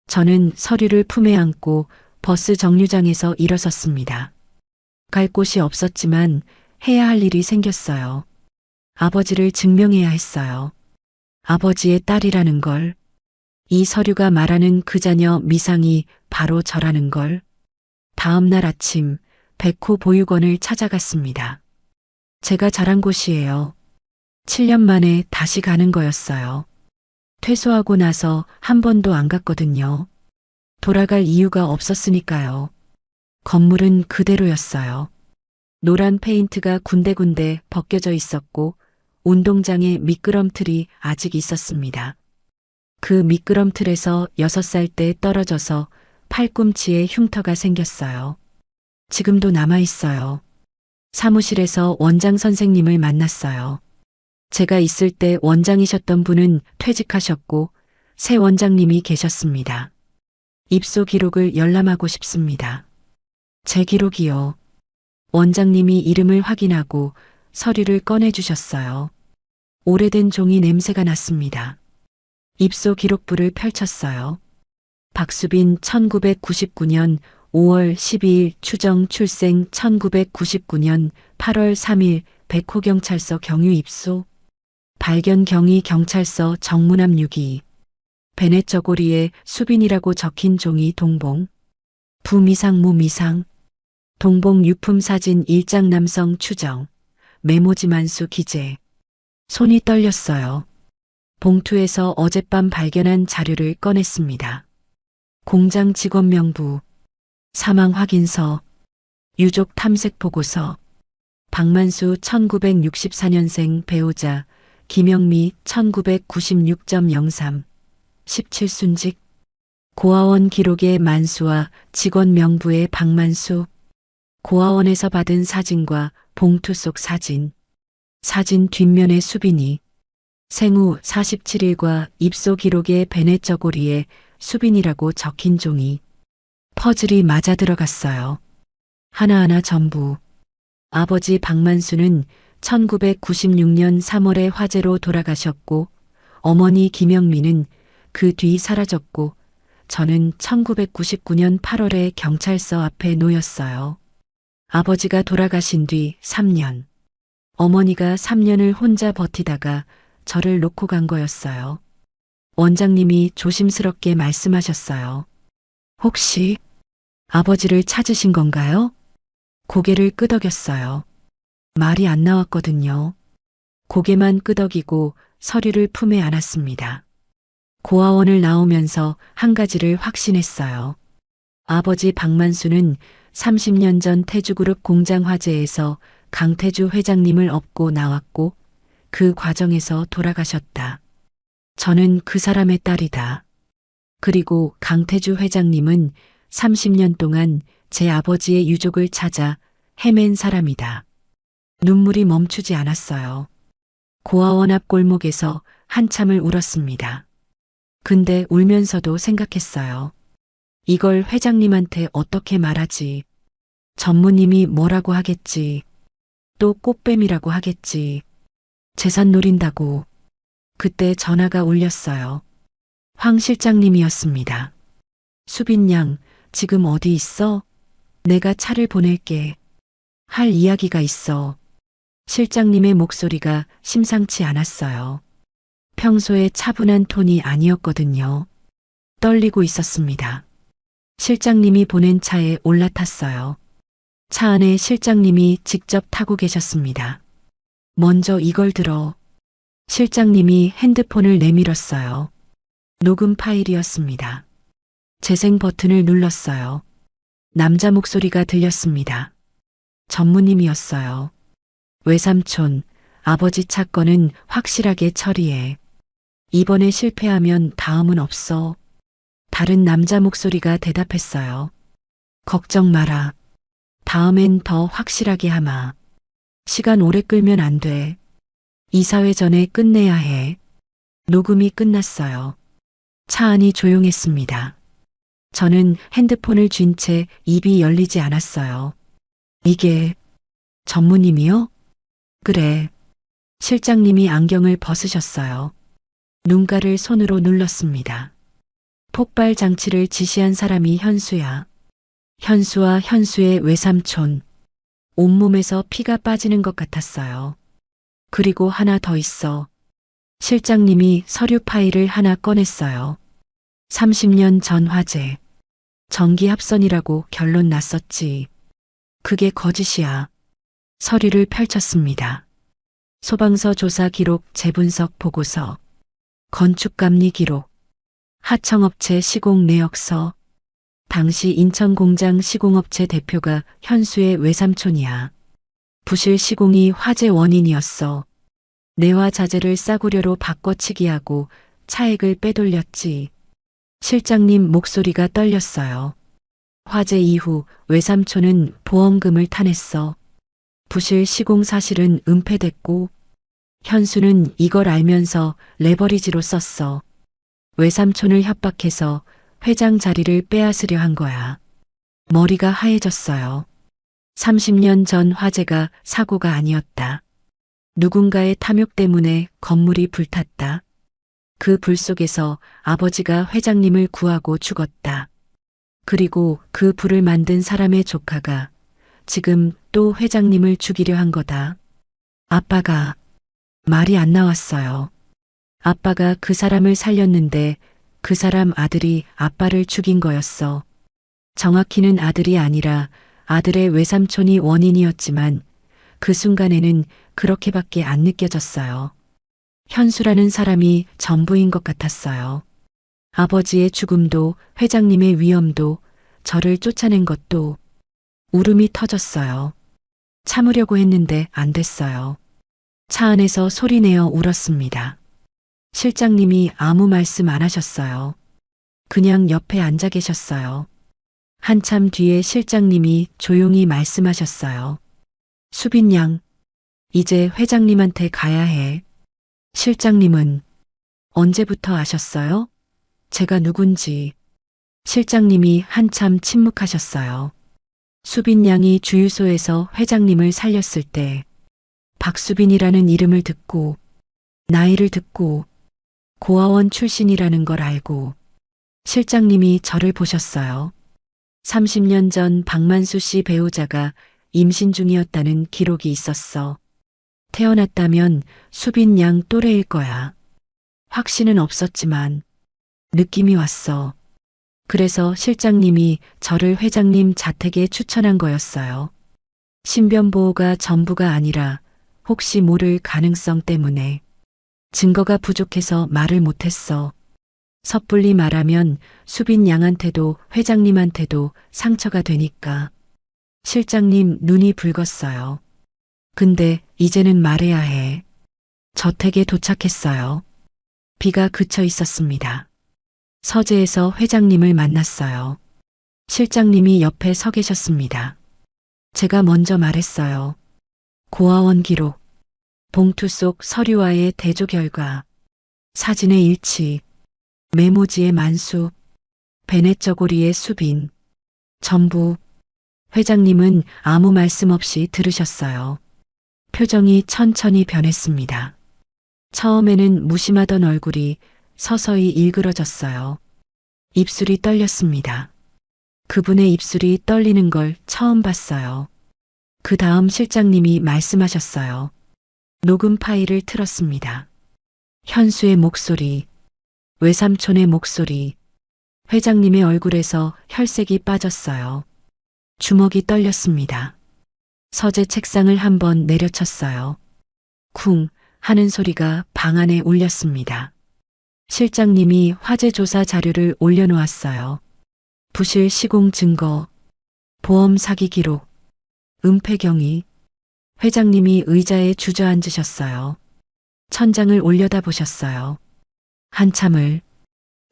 저는 서류를 품에 안고 버스 정류장에서 일어섰습니다. 갈 곳이 없었지만 해야 할 일이 생겼어요. 아버지를 증명해야 했어요. 아버지의 딸이라는 걸. 이 서류가 말하는 그 자녀 미상이 바로 저라는 걸. 다음 날 아침 백호 보육원을 찾아갔습니다. 제가 자란 곳이에요. 7년 만에 다시 가는 거였어요. 퇴소하고 나서 한 번도 안 갔거든요. 돌아갈 이유가 없었으니까요. 건물은 그대로였어요. 노란 페인트가 군데군데 벗겨져 있었고 운동장에 미끄럼틀이 아직 있었습니다. 그 미끄럼틀에서 6살 때 떨어져서 팔꿈치에 흉터가 생겼어요. 지금도 남아있어요. 사무실에서 원장 선생님을 만났어요. 제가 있을 때 원장이셨던 분은 퇴직하셨고 새 원장님이 계셨습니다. 입소 기록을 열람하고 싶습니다. 제 기록이요. 원장님이 이름을 확인하고 서류를 꺼내주셨어요. 오래된 종이 냄새가 났습니다. 입소 기록부를 펼쳤어요. 박수빈 1999년 5월 12일 추정 출생 1999년 8월 3일 백호경찰서 경유 입소. 발견 경위 경찰서 정문앞 6기. 베넷 저고리에 수빈이라고 적힌 종이 동봉. 부미상 무미상. 동봉 유품 사진 1장 남성 추정. 메모지 만수 기재. 손이 떨렸어요. 봉투에서 어젯밤 발견한 자료를 꺼냈습니다. 공장 직원 명부. 사망 확인서. 유족 탐색 보고서. 박만수 1964년생 배우자. 김영미 1996.03. 17순직. 고아원 기록의 만수와 직원 명부의 박만수. 고아원에서 받은 사진과 봉투 속 사진. 사진 뒷면의 수빈이. 생후 47일과 입소 기록의 베넷 저고리에 수빈이라고 적힌 종이. 퍼즐이 맞아 들어갔어요. 하나하나 전부. 아버지 박만수는 1996년 3월에 화재로 돌아가셨고 어머니 김영미는 그 뒤 사라졌고 저는 1999년 8월에 경찰서 앞에 놓였어요. 아버지가 돌아가신 뒤 3년. 어머니가 3년을 혼자 버티다가 저를 놓고 간 거였어요. 원장님이 조심스럽게 말씀하셨어요. 혹시 아버지를 찾으신 건가요? 고개를 끄덕였어요. 말이 안 나왔거든요. 고개만 끄덕이고 서류를 품에 안았습니다. 고아원을 나오면서 한 가지를 확신했어요. 아버지 박만수는 30년 전 태주그룹 공장 화재에서 강태주 회장님을 업고 나왔고 그 과정에서 돌아가셨다. 저는 그 사람의 딸이다. 그리고 강태주 회장님은 30년 동안 제 아버지의 유족을 찾아 헤맨 사람이다. 눈물이 멈추지 않았어요. 고아원 앞 골목에서 한참을 울었습니다. 근데 울면서도 생각했어요. 이걸 회장님한테 어떻게 말하지? 전무님이 뭐라고 하겠지? 또 꽃뱀이라고 하겠지? 재산 노린다고. 그때 전화가 울렸어요. 황 실장님이었습니다. 수빈 양, 지금 어디 있어? 내가 차를 보낼게. 할 이야기가 있어. 실장님의 목소리가 심상치 않았어요. 평소에 차분한 톤이 아니었거든요. 떨리고 있었습니다. 실장님이 보낸 차에 올라탔어요. 차 안에 실장님이 직접 타고 계셨습니다. 먼저 이걸 들어. 실장님이 핸드폰을 내밀었어요. 녹음 파일이었습니다. 재생 버튼을 눌렀어요. 남자 목소리가 들렸습니다. 전무님이었어요. 외삼촌, 아버지 사건은 확실하게 처리해. 이번에 실패하면 다음은 없어. 다른 남자 목소리가 대답했어요. 걱정 마라. 다음엔 더 확실하게 하마. 시간 오래 끌면 안 돼. 이사회 전에 끝내야 해. 녹음이 끝났어요. 차 안이 조용했습니다. 저는 핸드폰을 쥔 채 입이 열리지 않았어요. 이게 전무님이요? 그래. 실장님이 안경을 벗으셨어요. 눈가를 손으로 눌렀습니다. 폭발 장치를 지시한 사람이 현수야. 현수와 현수의 외삼촌. 온몸에서 피가 빠지는 것 같았어요. 그리고 하나 더 있어. 실장님이 서류 파일을 하나 꺼냈어요. 30년 전 화재. 전기 합선이라고 결론 났었지. 그게 거짓이야. 서류를 펼쳤습니다. 소방서 조사 기록 재분석 보고서. 건축감리 기록. 하청업체 시공 내역서. 당시 인천공장 시공업체 대표가 현수의 외삼촌이야. 부실 시공이 화재 원인이었어. 내화 자재를 싸구려로 바꿔치기하고 차액을 빼돌렸지. 실장님 목소리가 떨렸어요. 화재 이후 외삼촌은 보험금을 타냈어. 부실 시공 사실은 은폐됐고 현수는 이걸 알면서 레버리지로 썼어. 외삼촌을 협박해서 회장 자리를 빼앗으려 한 거야. 머리가 하얘졌어요. 30년 전 화재가 사고가 아니었다. 누군가의 탐욕 때문에 건물이 불탔다. 그 불 속에서 아버지가 회장님을 구하고 죽었다. 그리고 그 불을 만든 사람의 조카가 지금 또 회장님을 죽이려 한 거다. 아빠가 말이 안 나왔어요. 아빠가 그 사람을 살렸는데 그 사람 아들이 아빠를 죽인 거였어. 정확히는 아들이 아니라 아들의 외삼촌이 원인이었지만 그 순간에는 그렇게밖에 안 느껴졌어요. 현수라는 사람이 전부인 것 같았어요. 아버지의 죽음도 회장님의 위험도 저를 쫓아낸 것도 울음이 터졌어요. 참으려고 했는데 안 됐어요. 차 안에서 소리내어 울었습니다. 실장님이 아무 말씀 안 하셨어요. 그냥 옆에 앉아 계셨어요. 한참 뒤에 실장님이 조용히 말씀하셨어요. 수빈 양, 이제 회장님한테 가야 해. 실장님은 언제부터 아셨어요? 제가 누군지. 실장님이 한참 침묵하셨어요. 수빈 양이 주유소에서 회장님을 살렸을 때 박수빈이라는 이름을 듣고 나이를 듣고 고아원 출신이라는 걸 알고 실장님이 저를 보셨어요. 30년 전 박만수 씨 배우자가 임신 중이었다는 기록이 있었어. 태어났다면 수빈 양 또래일 거야. 확신은 없었지만 느낌이 왔어. 그래서 실장님이 저를 회장님 자택에 추천한 거였어요. 신변보호가 전부가 아니라 혹시 모를 가능성 때문에. 증거가 부족해서 말을 못했어. 섣불리 말하면 수빈 양한테도 회장님한테도 상처가 되니까. 실장님 눈이 붉었어요. 근데 이제는 말해야 해. 저택에 도착했어요. 비가 그쳐 있었습니다. 서재에서 회장님을 만났어요. 실장님이 옆에 서 계셨습니다. 제가 먼저 말했어요. 고아원 기록, 봉투 속 서류와의 대조 결과, 사진의 일치, 메모지의 만수, 베넷 저고리의 수빈, 전부. 회장님은 아무 말씀 없이 들으셨어요. 표정이 천천히 변했습니다. 처음에는 무심하던 얼굴이 서서히 일그러졌어요. 입술이 떨렸습니다. 그분의 입술이 떨리는 걸 처음 봤어요. 그 다음 실장님이 말씀하셨어요. 녹음 파일을 틀었습니다. 현수의 목소리, 외삼촌의 목소리, 회장님의 얼굴에서 혈색이 빠졌어요. 주먹이 떨렸습니다. 서재 책상을 한번 내려쳤어요. 쿵 하는 소리가 방 안에 울렸습니다. 실장님이 화재 조사 자료를 올려놓았어요. 부실 시공 증거, 보험 사기 기록, 은폐 경위. 회장님이 의자에 주저앉으셨어요. 천장을 올려다보셨어요. 한참을.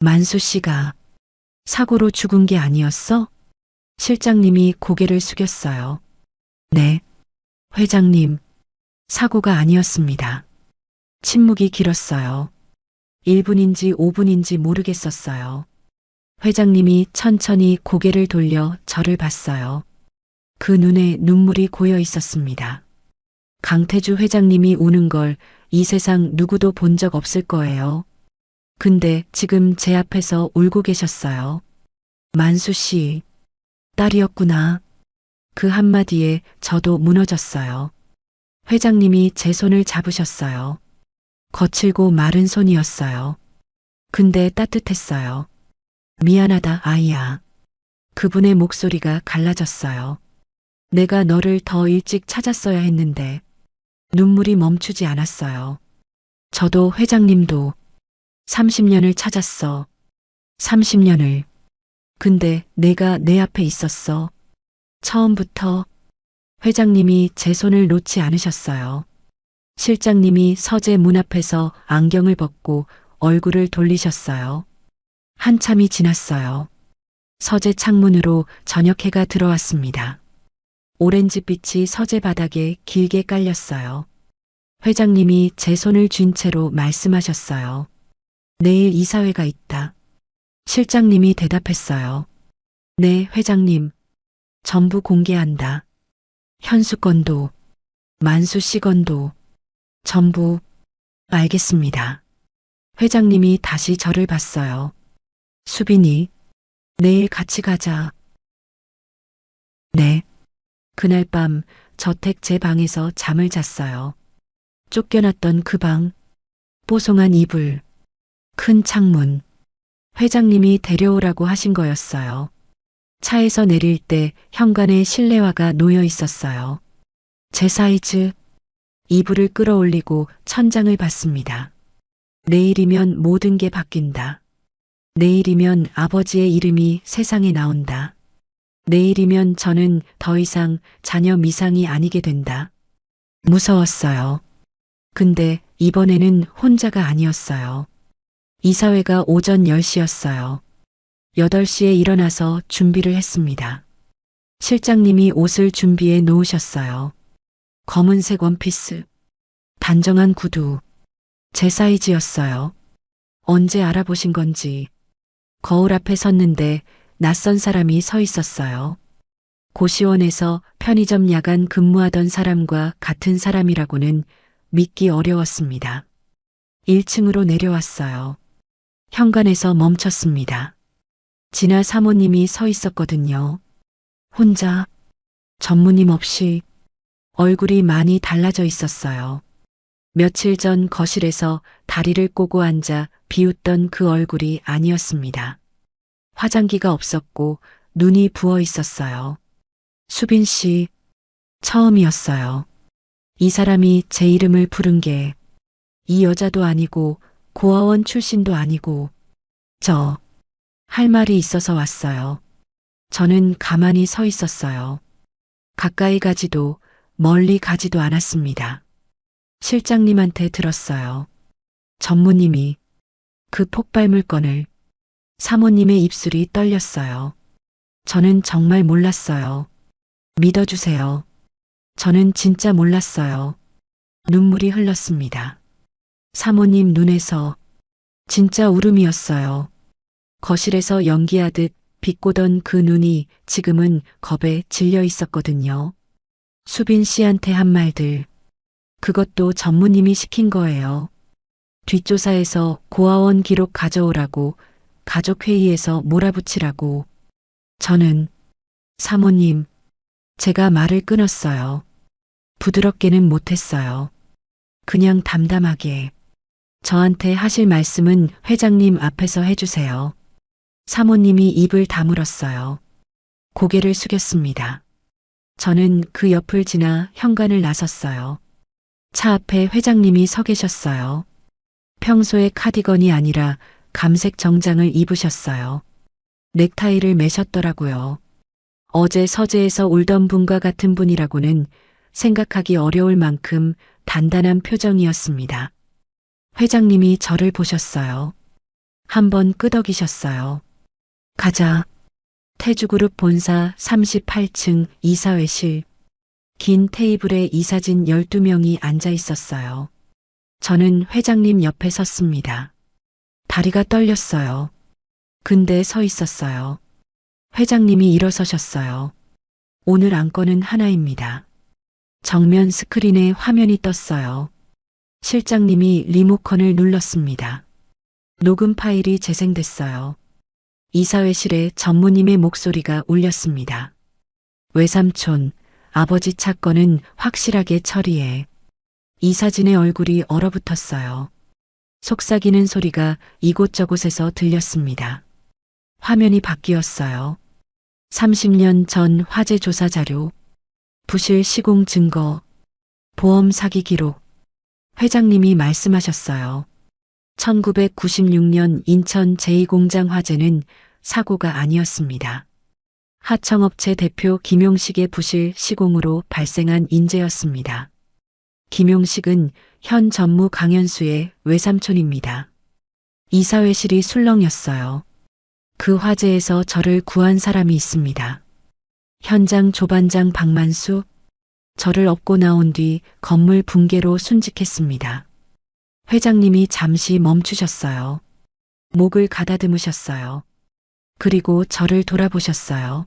만수 씨가 사고로 죽은 게 아니었어? 실장님이 고개를 숙였어요. 네. 회장님, 사고가 아니었습니다. 침묵이 길었어요. 1분인지 5분인지 모르겠었어요. 회장님이 천천히 고개를 돌려 저를 봤어요. 그 눈에 눈물이 고여 있었습니다. 강태주 회장님이 우는 걸 이 세상 누구도 본 적 없을 거예요. 근데 지금 제 앞에서 울고 계셨어요. 만수 씨, 딸이었구나. 그 한마디에 저도 무너졌어요. 회장님이 제 손을 잡으셨어요. 거칠고 마른 손이었어요. 근데 따뜻했어요. 미안하다, 아이야. 그분의 목소리가 갈라졌어요. 내가 너를 더 일찍 찾았어야 했는데. 눈물이 멈추지 않았어요. 저도 회장님도 30년을 찾았어. 30년을. 근데 내가 내 앞에 있었어. 처음부터. 회장님이 제 손을 놓지 않으셨어요. 실장님이 서재 문 앞에서 안경을 벗고 얼굴을 돌리셨어요. 한참이 지났어요. 서재 창문으로 저녁 해가 들어왔습니다. 오렌지빛이 서재 바닥에 길게 깔렸어요. 회장님이 제 손을 쥔 채로 말씀하셨어요. 내일 이사회가 있다. 실장님이 대답했어요. 네, 회장님. 전부 공개한다. 현수 건도, 만수 씨 건도, 전부 알겠습니다. 회장님이 다시 저를 봤어요. 수빈이, 내일 같이 가자. 네. 그날 밤 저택 제 방에서 잠을 잤어요. 쫓겨났던 그 방, 뽀송한 이불, 큰 창문. 회장님이 데려오라고 하신 거였어요. 차에서 내릴 때 현관에 실내화가 놓여 있었어요. 제 사이즈, 이불을 끌어올리고 천장을 봤습니다. 내일이면 모든 게 바뀐다. 내일이면 아버지의 이름이 세상에 나온다. 내일이면 저는 더 이상 자녀 미상이 아니게 된다. 무서웠어요. 근데 이번에는 혼자가 아니었어요. 이사회가 오전 10시였어요. 8시에 일어나서 준비를 했습니다. 실장님이 옷을 준비해 놓으셨어요. 검은색 원피스, 단정한 구두, 제 사이즈였어요. 언제 알아보신 건지. 거울 앞에 섰는데 낯선 사람이 서 있었어요. 고시원에서 편의점 야간 근무하던 사람과 같은 사람이라고는 믿기 어려웠습니다. 1층으로 내려왔어요. 현관에서 멈췄습니다. 진아 사모님이 서 있었거든요. 혼자, 전무님 없이. 얼굴이 많이 달라져 있었어요. 며칠 전 거실에서 다리를 꼬고 앉아 비웃던 그 얼굴이 아니었습니다. 화장기가 없었고 눈이 부어 있었어요. 수빈 씨, 처음이었어요. 이 사람이 제 이름을 부른 게, 이 여자도 아니고 고아원 출신도 아니고, 할 말이 있어서 왔어요. 저는 가만히 서 있었어요. 가까이 가지도 멀리 가지도 않았습니다. 실장님한테 들었어요. 전무님이 그 폭발 물건을. 사모님의 입술이 떨렸어요. 저는 정말 몰랐어요. 믿어주세요. 저는 진짜 몰랐어요. 눈물이 흘렀습니다. 사모님 눈에서 진짜 울음이었어요. 거실에서 연기하듯 비꼬던 그 눈이 지금은 겁에 질려 있었거든요. 수빈 씨한테 한 말들. 그것도 전무님이 시킨 거예요. 뒷조사에서 고아원 기록 가져오라고, 가족회의에서 몰아붙이라고. 저는, 사모님, 제가 말을 끊었어요. 부드럽게는 못했어요. 그냥 담담하게. 저한테 하실 말씀은 회장님 앞에서 해주세요. 사모님이 입을 다물었어요. 고개를 숙였습니다. 저는 그 옆을 지나 현관을 나섰어요. 차 앞에 회장님이 서 계셨어요. 평소의 카디건이 아니라 감색 정장을 입으셨어요. 넥타이를 매셨더라고요. 어제 서재에서 울던 분과 같은 분이라고는 생각하기 어려울 만큼 단단한 표정이었습니다. 회장님이 저를 보셨어요. 한번 끄덕이셨어요. 가자. 태주그룹 본사 38층 이사회실. 긴 테이블에 이사진 12명이 앉아 있었어요. 저는 회장님 옆에 섰습니다. 다리가 떨렸어요. 근데 서 있었어요. 회장님이 일어서셨어요. 오늘 안건은 하나입니다. 정면 스크린에 화면이 떴어요. 실장님이 리모컨을 눌렀습니다. 녹음 파일이 재생됐어요. 이사회실에 전무님의 목소리가 울렸습니다. 외삼촌, 아버지 사건은 확실하게 처리해. 이사진의 얼굴이 얼어붙었어요. 속삭이는 소리가 이곳저곳에서 들렸습니다. 화면이 바뀌었어요. 30년 전 화재 조사 자료, 부실 시공 증거, 보험 사기 기록. 회장님이 말씀하셨어요. 1996년 인천 제2공장 화재는 사고가 아니었습니다. 하청업체 대표 김용식의 부실 시공으로 발생한 인재였습니다. 김용식은 현 전무 강현수의 외삼촌입니다. 이사회실이 술렁였어요. 그 화재에서 저를 구한 사람이 있습니다. 현장 조반장 박만수. 저를 업고 나온 뒤 건물 붕괴로 순직했습니다. 회장님이 잠시 멈추셨어요. 목을 가다듬으셨어요. 그리고 저를 돌아보셨어요.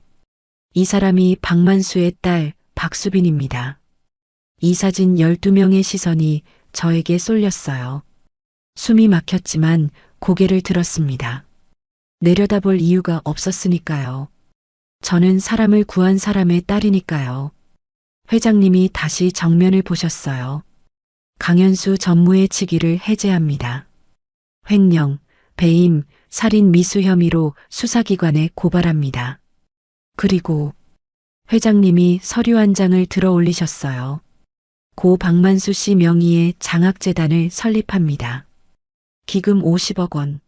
이 사람이 박만수의 딸 박수빈입니다. 이사진 12명의 시선이 저에게 쏠렸어요. 숨이 막혔지만 고개를 들었습니다. 내려다볼 이유가 없었으니까요. 저는 사람을 구한 사람의 딸이니까요. 회장님이 다시 정면을 보셨어요. 강현수 전무의 직위를 해제합니다. 횡령, 배임, 살인 미수 혐의로 수사기관에 고발합니다. 그리고 회장님이 서류 한 장을 들어 올리셨어요. 고 박만수 씨 명의의 장학재단을 설립합니다. 기금 50억 원.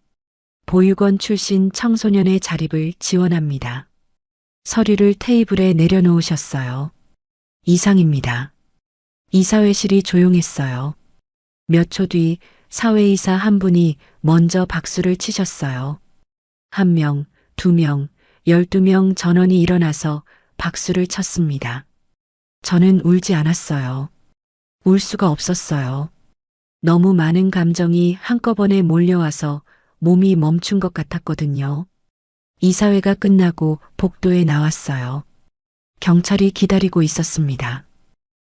보육원 출신 청소년의 자립을 지원합니다. 서류를 테이블에 내려놓으셨어요. 이상입니다. 이사회실이 조용했어요. 몇 초 뒤 사회이사 한 분이 먼저 박수를 치셨어요. 1명, 2명, 12명 전원이 일어나서 박수를 쳤습니다. 저는 울지 않았어요. 울 수가 없었어요. 너무 많은 감정이 한꺼번에 몰려와서 몸이 멈춘 것 같았거든요. 이사회가 끝나고 복도에 나왔어요. 경찰이 기다리고 있었습니다.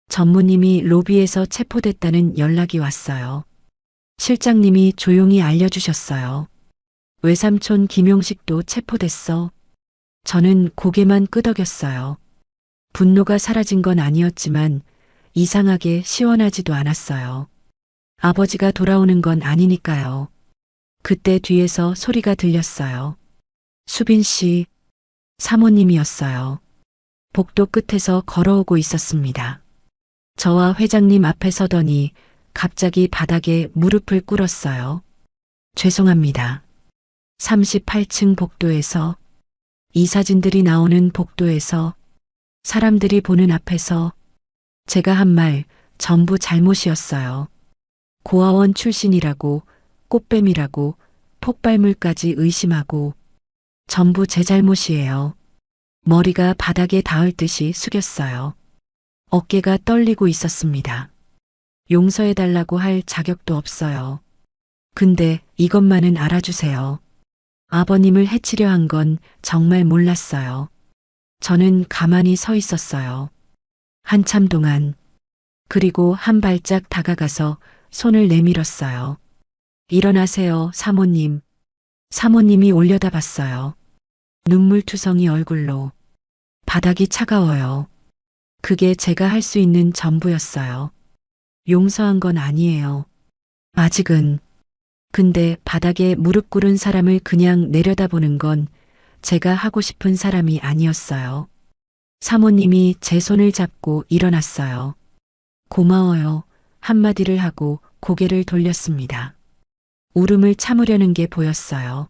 전무님이 로비에서 체포됐다는 연락이 왔어요. 실장님이 조용히 알려주셨어요. 외삼촌 김용식도 체포됐어. 저는 고개만 끄덕였어요. 분노가 사라진 건 아니었지만 이상하게 시원하지도 않았어요. 아버지가 돌아오는 건 아니니까요. 그때 뒤에서 소리가 들렸어요. 수빈 씨, 사모님이었어요. 복도 끝에서 걸어오고 있었습니다. 저와 회장님 앞에 서더니 갑자기 바닥에 무릎을 꿇었어요. 죄송합니다. 38층 복도에서, 이 사진들이 나오는 복도에서, 사람들이 보는 앞에서 제가 한 말 전부 잘못이었어요. 고아원 출신이라고, 꽃뱀이라고, 폭발물까지 의심하고 전부 제 잘못이에요. 머리가 바닥에 닿을 듯이 숙였어요. 어깨가 떨리고 있었습니다. 용서해달라고 할 자격도 없어요. 근데 이것만은 알아주세요. 아버님을 해치려 한 건 정말 몰랐어요. 저는 가만히 서 있었어요. 한참 동안. 그리고 한 발짝 다가가서 손을 내밀었어요. 일어나세요, 사모님. 사모님이 올려다 봤어요. 눈물투성이 얼굴로. 바닥이 차가워요. 그게 제가 할 수 있는 전부였어요. 용서한 건 아니에요. 아직은. 근데 바닥에 무릎 꿇은 사람을 그냥 내려다보는 건 제가 하고 싶은 사람이 아니었어요. 사모님이 제 손을 잡고 일어났어요. 고마워요. 한마디를 하고 고개를 돌렸습니다. 울음을 참으려는 게 보였어요.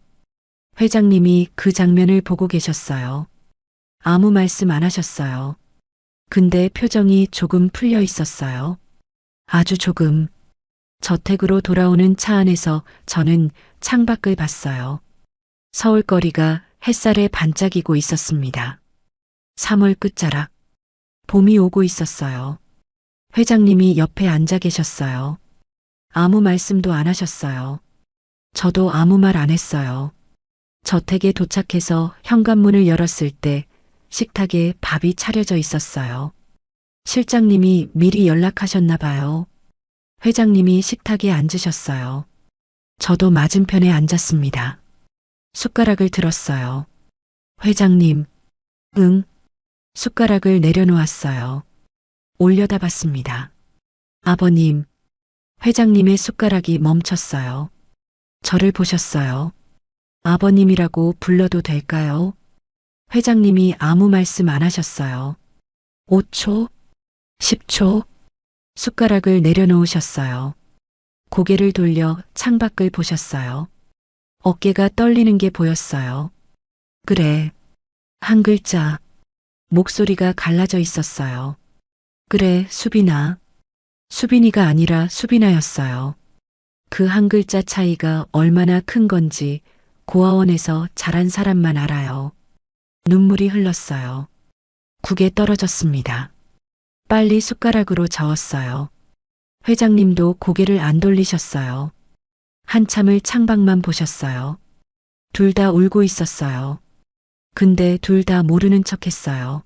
회장님이 그 장면을 보고 계셨어요. 아무 말씀 안 하셨어요. 근데 표정이 조금 풀려 있었어요. 아주 조금. 저택으로 돌아오는 차 안에서 저는 창밖을 봤어요. 서울거리가 햇살에 반짝이고 있었습니다. 3월 끝자락. 봄이 오고 있었어요. 회장님이 옆에 앉아 계셨어요. 아무 말씀도 안 하셨어요. 저도 아무 말 안 했어요. 저택에 도착해서 현관문을 열었을 때 식탁에 밥이 차려져 있었어요. 실장님이 미리 연락하셨나 봐요. 회장님이 식탁에 앉으셨어요. 저도 맞은편에 앉았습니다. 숟가락을 들었어요. 회장님, 응. 숟가락을 내려놓았어요. 올려다 봤습니다. 아버님, 회장님의 숟가락이 멈췄어요. 저를 보셨어요. 아버님이라고 불러도 될까요? 회장님이 아무 말씀 안 하셨어요. 5초, 10초, 숟가락을 내려놓으셨어요. 고개를 돌려 창밖을 보셨어요. 어깨가 떨리는 게 보였어요. 그래. 한 글자. 목소리가 갈라져 있었어요. 그래, 수빈아. 수빈이가 아니라 수빈아였어요. 그 한 글자 차이가 얼마나 큰 건지 고아원에서 자란 사람만 알아요. 눈물이 흘렀어요. 국에 떨어졌습니다. 빨리 숟가락으로 저었어요. 회장님도 고개를 안 돌리셨어요. 한참을 창밖만 보셨어요. 둘 다 울고 있었어요. 근데 둘 다 모르는 척 했어요.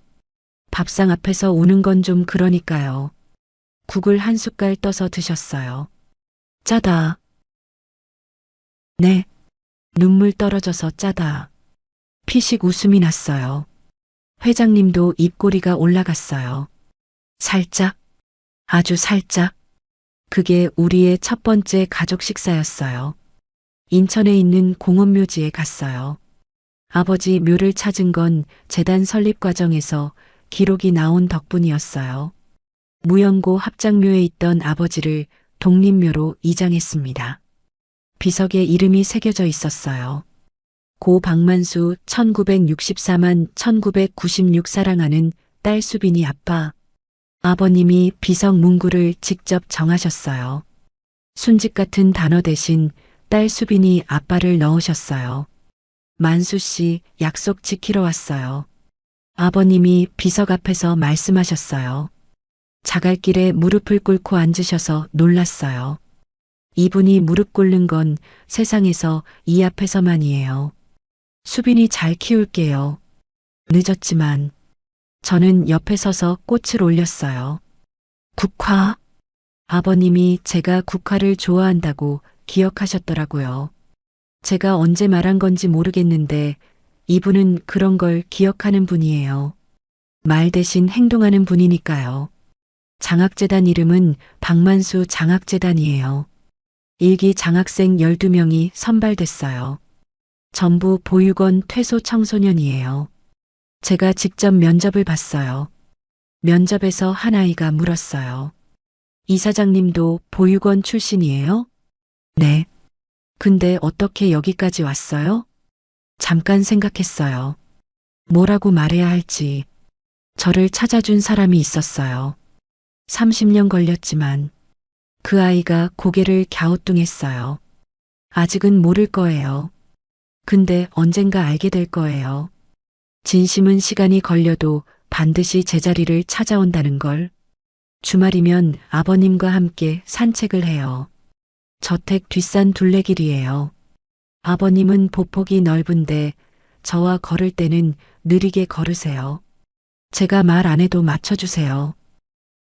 밥상 앞에서 우는 건 좀 그러니까요. 국을 한 숟갈 떠서 드셨어요. 짜다. 네. 눈물 떨어져서 짜다. 피식 웃음이 났어요. 회장님도 입꼬리가 올라갔어요. 살짝, 아주 살짝. 그게 우리의 첫 번째 가족 식사였어요. 인천에 있는 공원묘지에 갔어요. 아버지 묘를 찾은 건 재단 설립 과정에서 기록이 나온 덕분이었어요. 무연고 합작묘에 있던 아버지를 독립묘로 이장했습니다. 비석에 이름이 새겨져 있었어요. 고 박만수 1964만 1996 사랑하는 딸 수빈이 아빠. 아버님이 비석 문구를 직접 정하셨어요. 순직 같은 단어 대신 딸 수빈이 아빠를 넣으셨어요. 만수 씨 약속 지키러 왔어요. 아버님이 비석 앞에서 말씀하셨어요. 자갈길에 무릎을 꿇고 앉으셔서 놀랐어요. 이분이 무릎 꿇는 건 세상에서 이 앞에서만이에요. 수빈이 잘 키울게요. 늦었지만 저는 옆에 서서 꽃을 올렸어요. 국화. 아버님이 제가 국화를 좋아한다고 기억하셨더라고요. 제가 언제 말한 건지 모르겠는데 이분은 그런 걸 기억하는 분이에요. 말 대신 행동하는 분이니까요. 장학재단 이름은 박만수 장학재단이에요. 일기 장학생 12명이 선발됐어요. 전부 보육원 퇴소 청소년이에요. 제가 직접 면접을 봤어요. 면접에서 한 아이가 물었어요. 이사장님도 보육원 출신이에요? 네. 근데 어떻게 여기까지 왔어요? 잠깐 생각했어요. 뭐라고 말해야 할지. 저를 찾아준 사람이 있었어요. 30년 걸렸지만 그 아이가 고개를 갸우뚱했어요. 아직은 모를 거예요. 근데 언젠가 알게 될 거예요. 진심은 시간이 걸려도 반드시 제자리를 찾아온다는 걸. 주말이면 아버님과 함께 산책을 해요. 저택 뒷산 둘레길이에요. 아버님은 보폭이 넓은데 저와 걸을 때는 느리게 걸으세요. 제가 말 안 해도 맞춰주세요.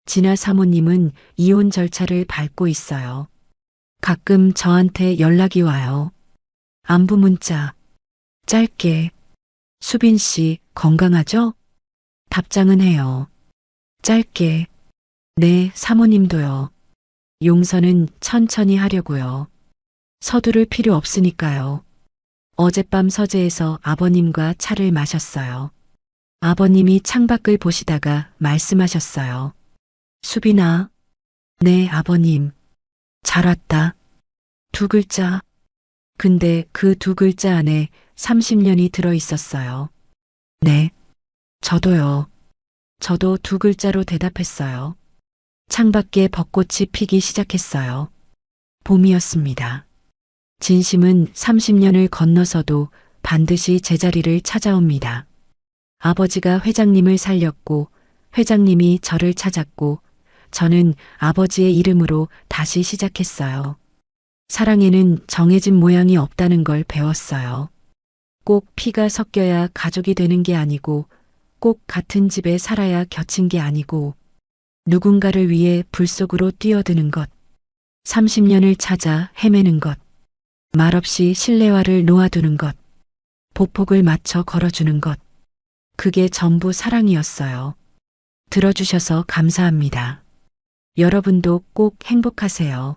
진아 사모님은 이혼 절차를 밟고 있어요. 가끔 저한테 연락이 와요. 안부 문자. 짧게. 수빈 씨 건강하죠? 답장은 해요. 짧게. 네, 사모님도요. 용서는 천천히 하려고요. 서두를 필요 없으니까요. 어젯밤 서재에서 아버님과 차를 마셨어요. 아버님이 창밖을 보시다가 말씀하셨어요. 수빈아. 네, 아버님. 잘 왔다. 두 글자. 근데 그 두 글자 안에 30년이 들어 있었어요. 네. 저도요. 저도 두 글자로 대답했어요. 창밖에 벚꽃이 피기 시작했어요. 봄이었습니다. 진심은 30년을 건너서도 반드시 제자리를 찾아옵니다. 아버지가 회장님을 살렸고 회장님이 저를 찾았고 저는 아버지의 이름으로 다시 시작했어요. 사랑에는 정해진 모양이 없다는 걸 배웠어요. 꼭 피가 섞여야 가족이 되는 게 아니고 꼭 같은 집에 살아야 겹친 게 아니고 누군가를 위해 불 속으로 뛰어드는 것, 30년을 찾아 헤매는 것, 말없이 실내화를 놓아두는 것, 보폭을 맞춰 걸어주는 것, 그게 전부 사랑이었어요. 들어주셔서 감사합니다. 여러분도 꼭 행복하세요.